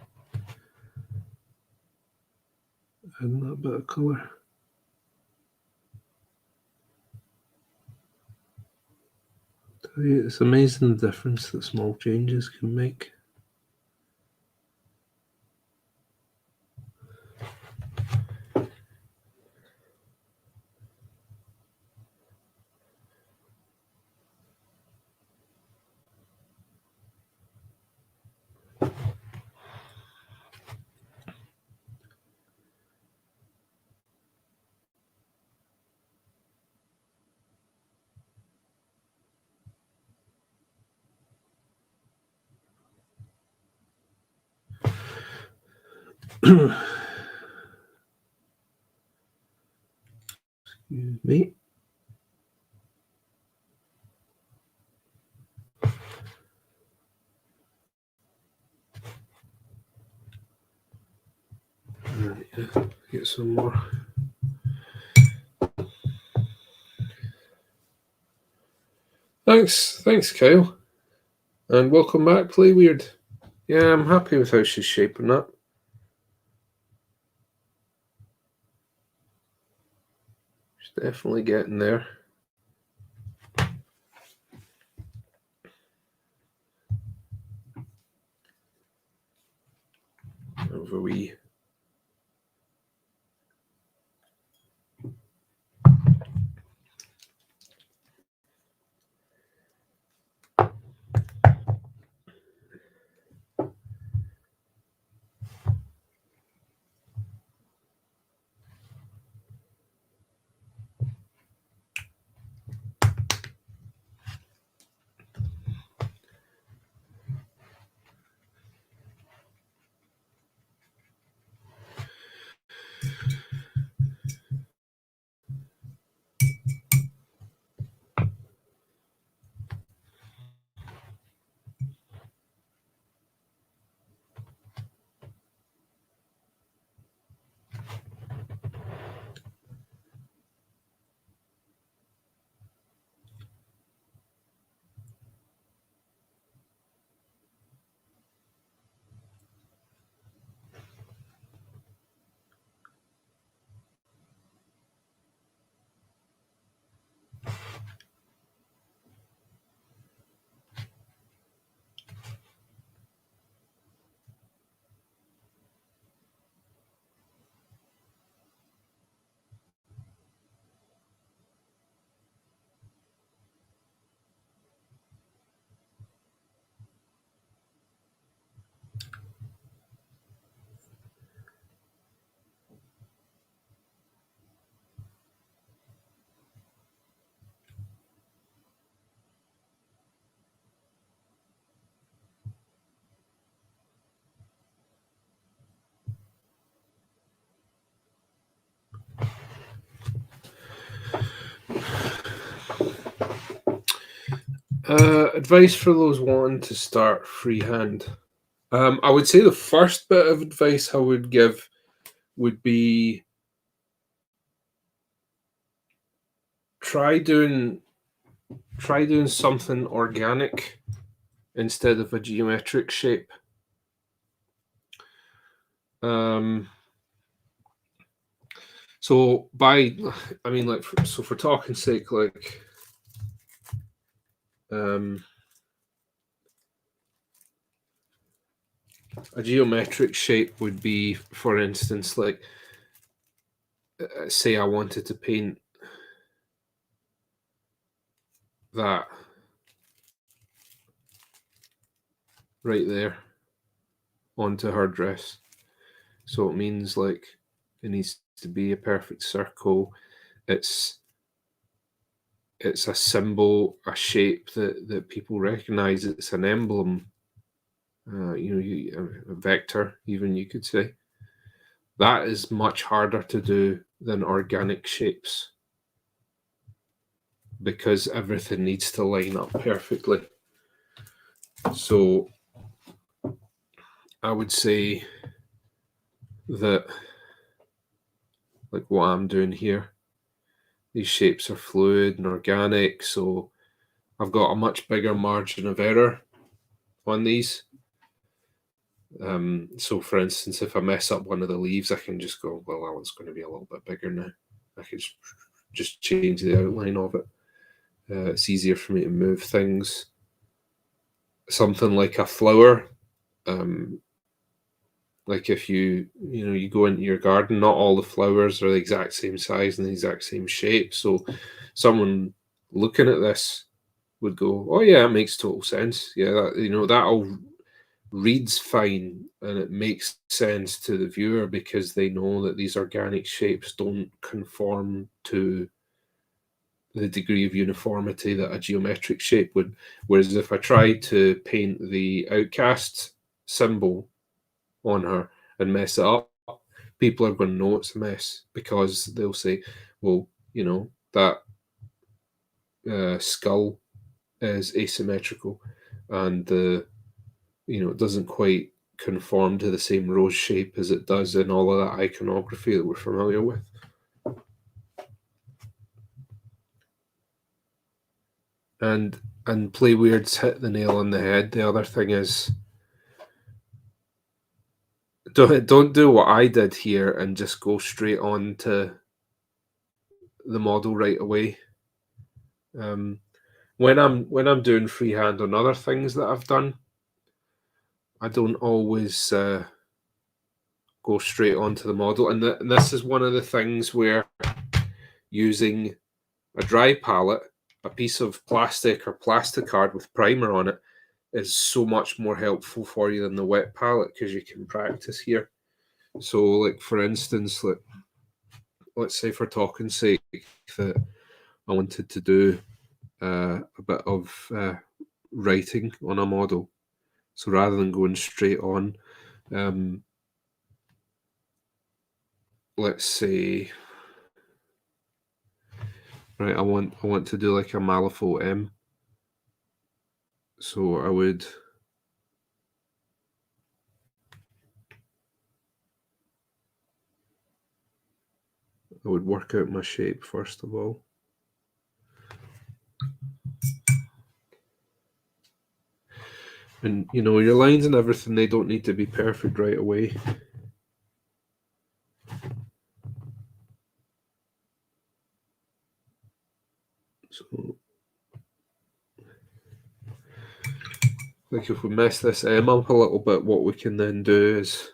S1: adding that bit of colour. It's amazing the difference that small changes can make. Excuse me. Get some more. Thanks, Kyle, and welcome back, Play Weird. Yeah, I'm happy with how she's shaping up. She's definitely getting there. Have a wee Advice for those wanting to start freehand. I would say the first bit of advice I would give would be try doing something organic instead of a geometric shape. So for talking sake, like a geometric shape would be, for instance, like say I wanted to paint that right there onto her dress. So it means like it needs to be a perfect circle. It's a symbol, a shape that people recognize. It's an emblem. A vector, even you could say. That is much harder to do than organic shapes because everything needs to line up perfectly. So I would say that, like what I'm doing here, these shapes are fluid and organic, so I've got a much bigger margin of error on these. So for instance, if I mess up one of the leaves, I can just go, well, that one's going to be a little bit bigger now. I can just change the outline of it. It's easier for me to move things. Something like a flower, like if you go into your garden, not all the flowers are the exact same size and the exact same shape. So someone looking at this would go, oh yeah, it makes total sense. Yeah, that all reads fine and it makes sense to the viewer because they know that these organic shapes don't conform to the degree of uniformity that a geometric shape would. Whereas if I try to paint the outcast symbol on her and mess it up, people are going to know it's a mess because they'll say, well, that skull is asymmetrical and it doesn't quite conform to the same rose shape as it does in all of that iconography that we're familiar with. And Play Wyrd's hit the nail on the head. The other thing is, don't do what I did here and just go straight on to the model right away. When I'm doing freehand on other things that I've done, I don't always go straight onto the model, and this is one of the things where using a dry palette, a piece of plastic or plasticard with primer on it, is so much more helpful for you than the wet palette because you can practice here. So, like for instance, let's say for talking sake that I wanted to do a bit of writing on a model. So rather than going straight on, let's say, right, I want to do like a Malifaux M. So I would work out my shape first of all. And your lines and everything, they don't need to be perfect right away. So, like if we mess this M up a little bit, what we can then do is,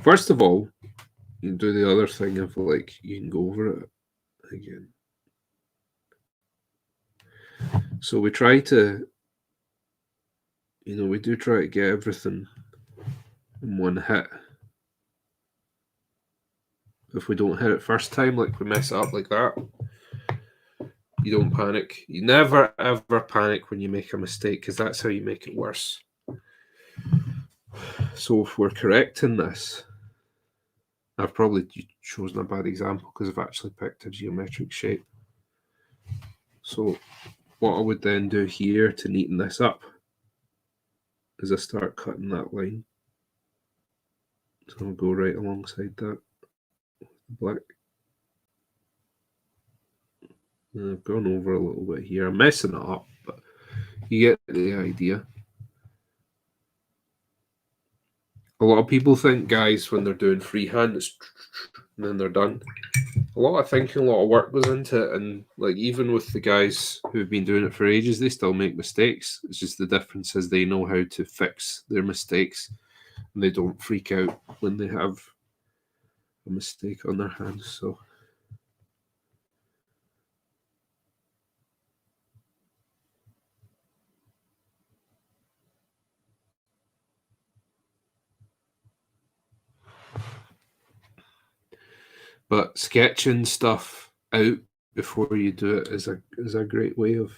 S1: first of all, you can do the other thing of like, you can go over it again. So we try to, we do try to get everything in one hit. If we don't hit it first time, like we mess it up like that, you don't panic. You never ever panic when you make a mistake because that's how you make it worse. So if we're correcting this, I've probably chosen a bad example because I've actually picked a geometric shape. So what I would then do here to neaten this up is I start cutting that line. So I'll go right alongside that black. And I've gone over a little bit here. I'm messing it up, but you get the idea. A lot of people think, guys, when they're doing freehand, it's and then they're done. A lot of thinking, a lot of work goes into it, and like even with the guys who've been doing it for ages, they still make mistakes. It's just the difference is they know how to fix their mistakes, and they don't freak out when they have a mistake on their hands. So. But sketching stuff out before you do it is a great way of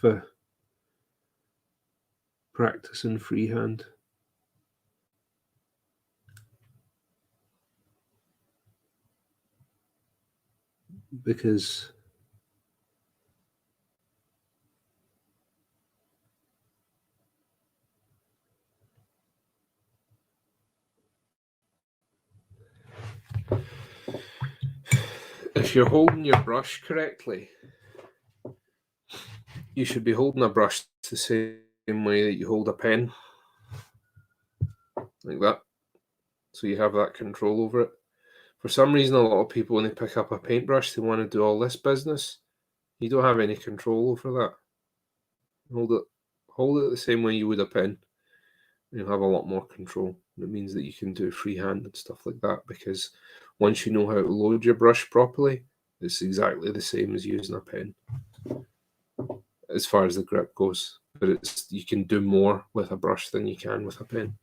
S1: practicing freehand. Because if you're holding your brush correctly, you should be holding a brush the same way that you hold a pen, like that. So you have that control over it. For some reason, a lot of people, when they pick up a paintbrush, they want to do all this business. You don't have any control over that. Hold it the same way you would a pen. You'll have a lot more control. It means that you can do freehand and stuff like that, because once you know how to load your brush properly, it's exactly the same as using a pen as far as the grip goes. But you can do more with a brush than you can with a pen.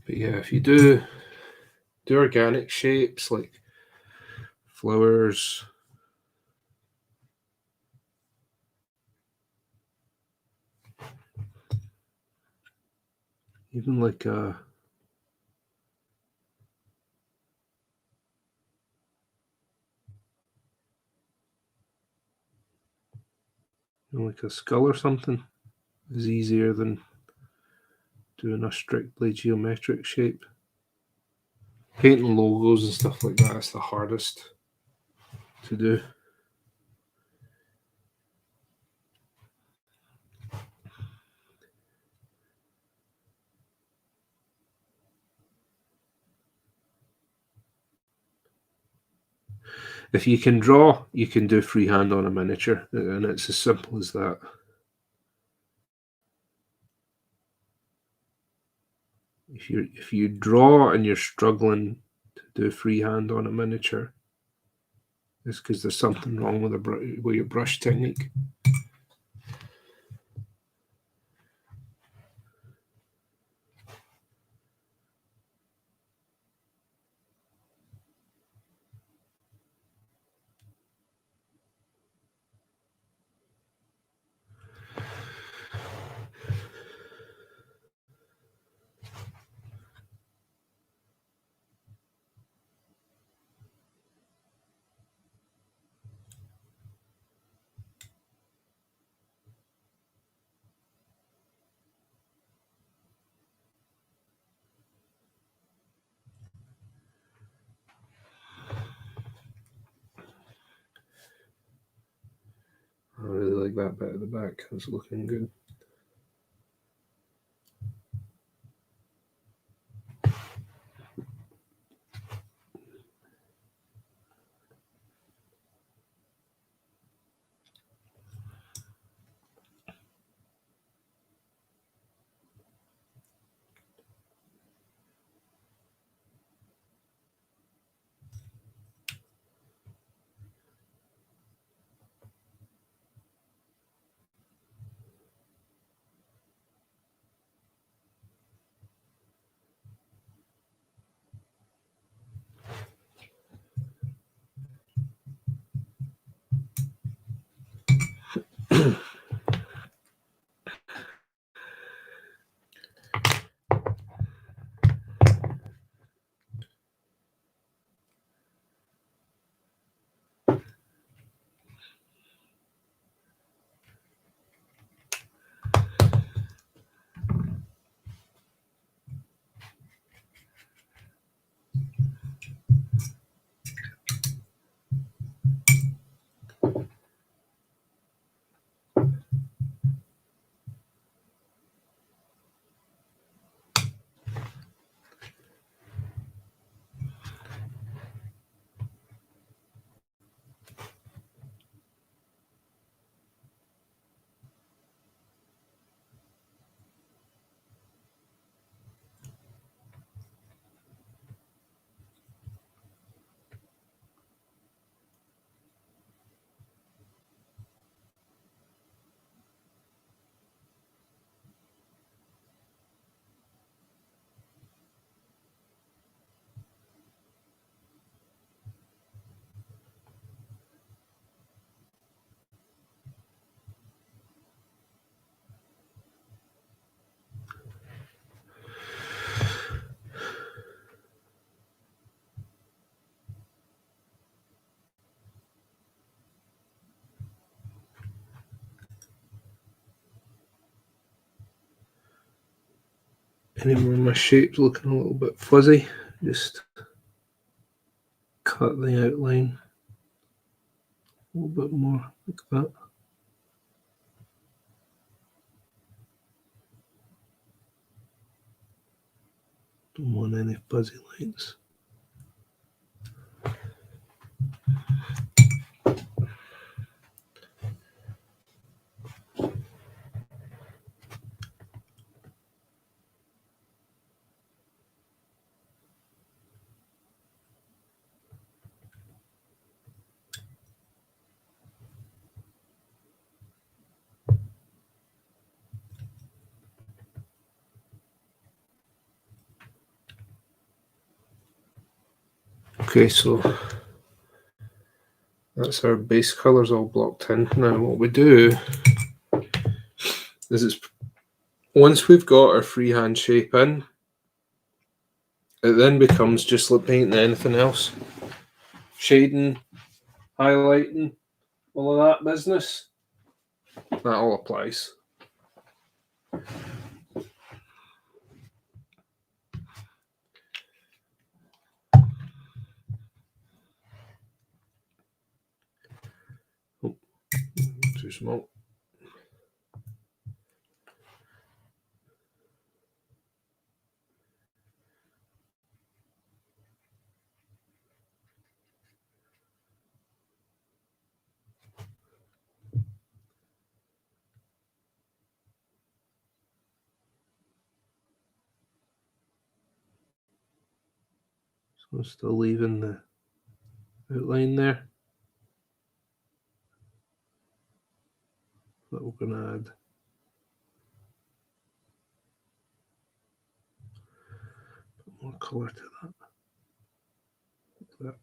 S1: But yeah, if you do organic shapes like flowers, even like a skull or something, is easier than doing a strictly geometric shape. Painting logos and stuff like that is the hardest to do. If you can draw, you can do freehand on a miniature, and it's as simple as that. If you draw and you're struggling to do freehand on a miniature, it's because there's something wrong with your brush technique. like that bit at the back. That's looking good. Anywhere my shape's looking a little bit fuzzy, just cut the outline a little bit more like that. Don't want any fuzzy lines. Okay, so that's our base colors all blocked in. Now what we do is once we've got our freehand shape in, it then becomes just like painting anything else. Shading, highlighting, all of that business. That all applies. Oh, too small. So I'm still leaving the outline there. That we're going to add a bit more colour to that. Like that.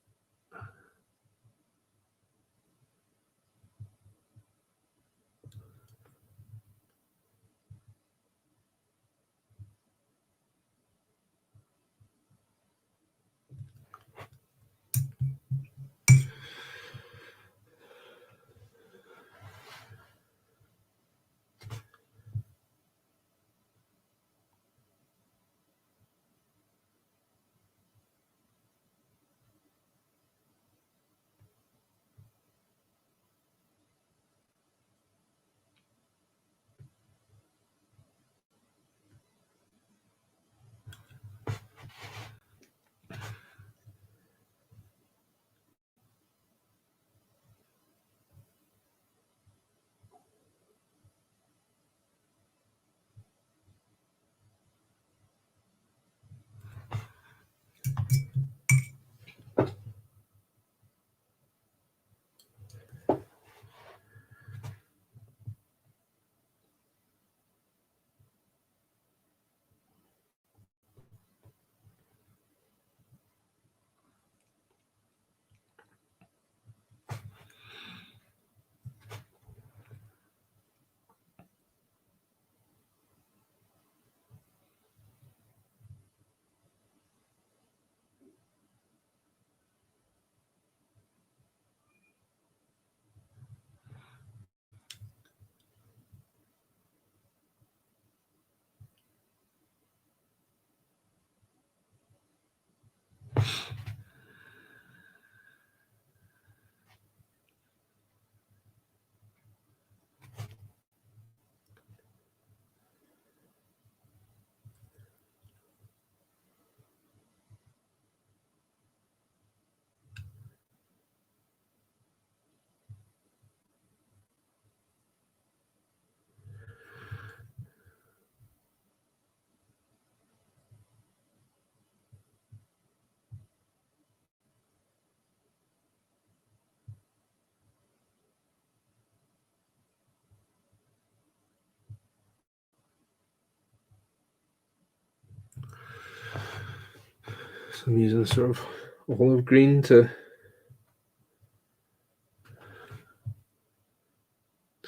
S1: So I'm using sort of olive green to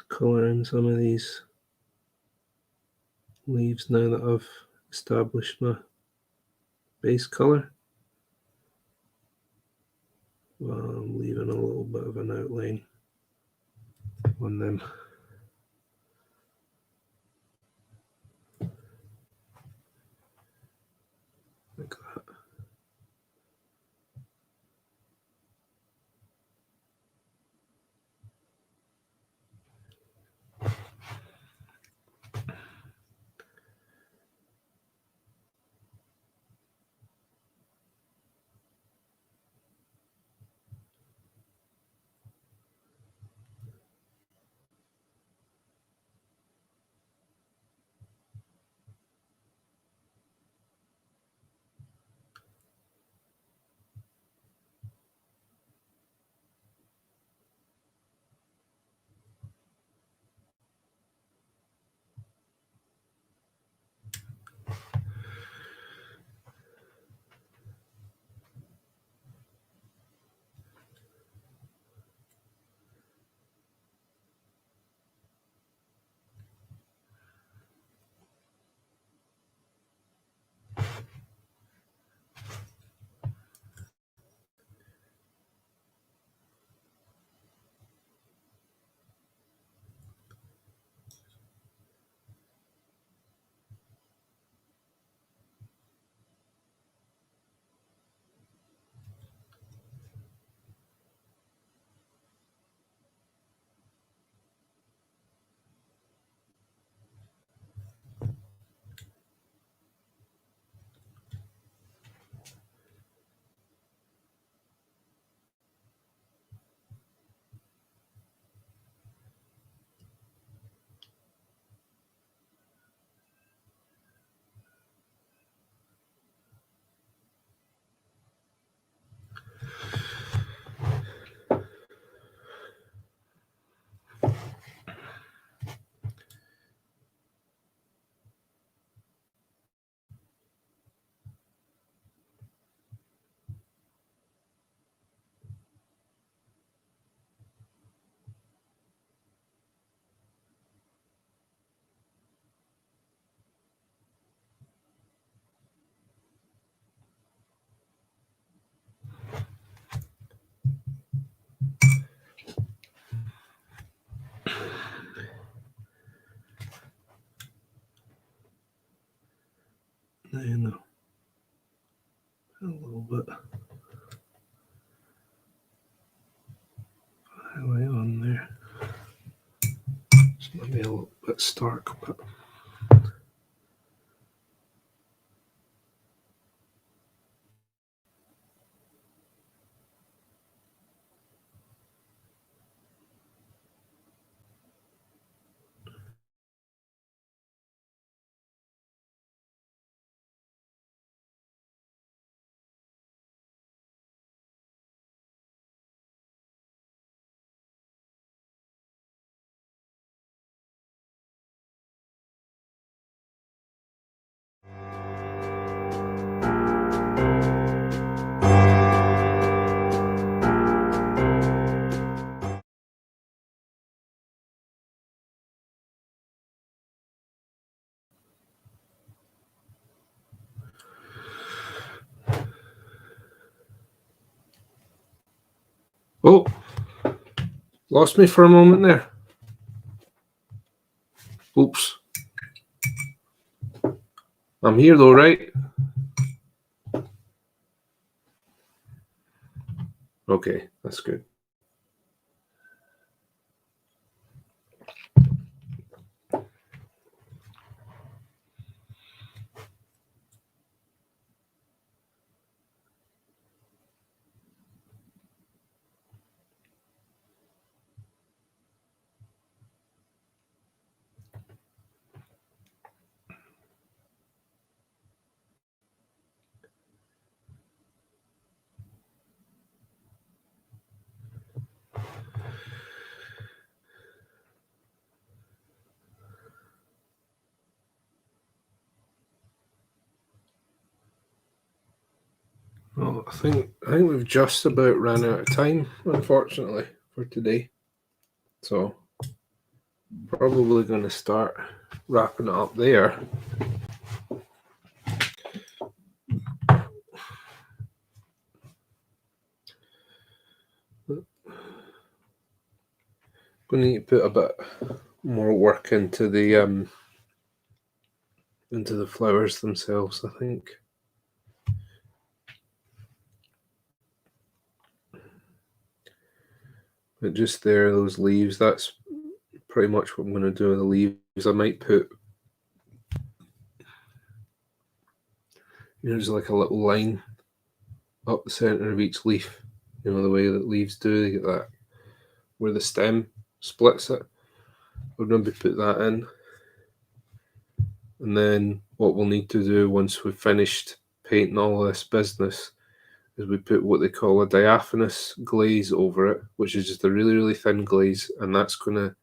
S1: colour in some of these leaves now that I've established my base colour. Well, I'm leaving a little bit of an outline on them. Like that. Then a little bit highlight on there. It's maybe a little bit stark, but oh, lost me for a moment there. Oops. I'm here though, right? Okay, that's good. Well, I think we've just about ran out of time, unfortunately, for today. So probably going to start wrapping it up there. Going to need to put a bit more work into the flowers themselves, I think. But just there, those leaves, that's pretty much what I'm going to do with the leaves. I might put, just like a little line up the center of each leaf, the way that leaves do. They get that where the stem splits it. We'll maybe put that in. And then what we'll need to do once we've finished painting all this business is we put what they call a diaphanous glaze over it, which is just a really, really thin glaze, and it's gonna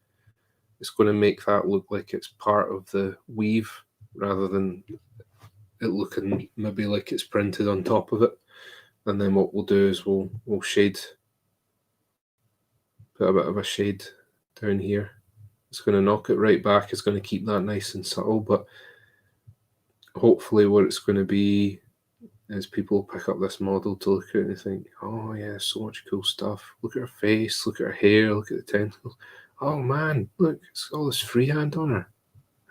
S1: make that look like it's part of the weave rather than it looking maybe like it's printed on top of it. And then what we'll do is we'll shade, put a bit of a shade down here. It's going to knock it right back. It's going to keep that nice and subtle, but hopefully what it's going to be is people pick up this model to look at it and think, oh yeah, so much cool stuff. Look at her face, look at her hair, look at the tentacles. Oh man, look, it's all this freehand on her.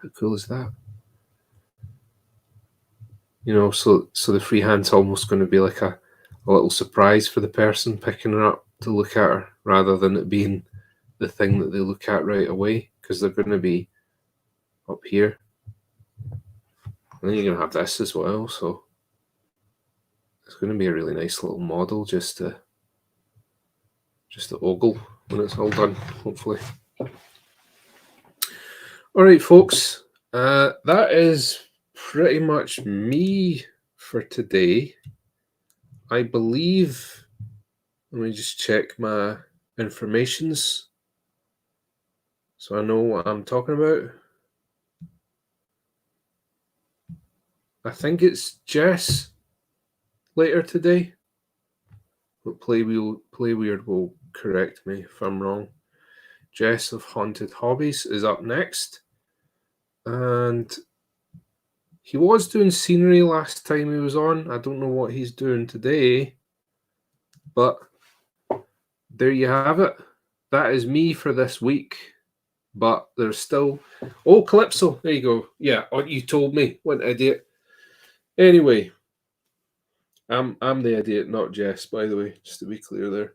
S1: How cool is that? So the freehand's almost going to be like a little surprise for the person picking her up to look at her, rather than it being the thing that they look at right away, because they're going to be up here. And then you're going to have this as well, so it's going to be a really nice little model just to ogle when it's all done, hopefully. All right, folks, that is pretty much me for today. I believe, let me just check my informations so I know what I'm talking about. I think it's Jess later today, but Play Wyrd will correct me if I'm wrong. Jess of Haunted Hobbies is up next, and he was doing scenery last time he was on. I don't know what he's doing today, but there you have it. That is me for this week, but there's still... Oh, Calypso, there you go. Yeah, you told me. What an idiot. Anyway, I'm the idiot, not Jess, by the way, just to be clear there.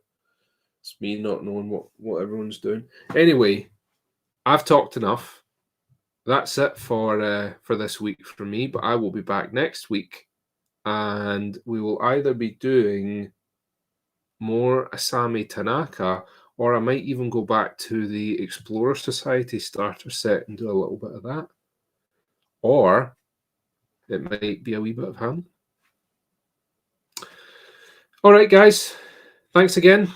S1: It's me not knowing what everyone's doing. Anyway, I've talked enough. That's it for this week for me, but I will be back next week, and we will either be doing more Asami Tanaka, or I might even go back to the Explorer Society starter set and do a little bit of that. Or it might be a wee bit of him. All right, guys. Thanks again.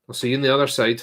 S1: I'll see you on the other side.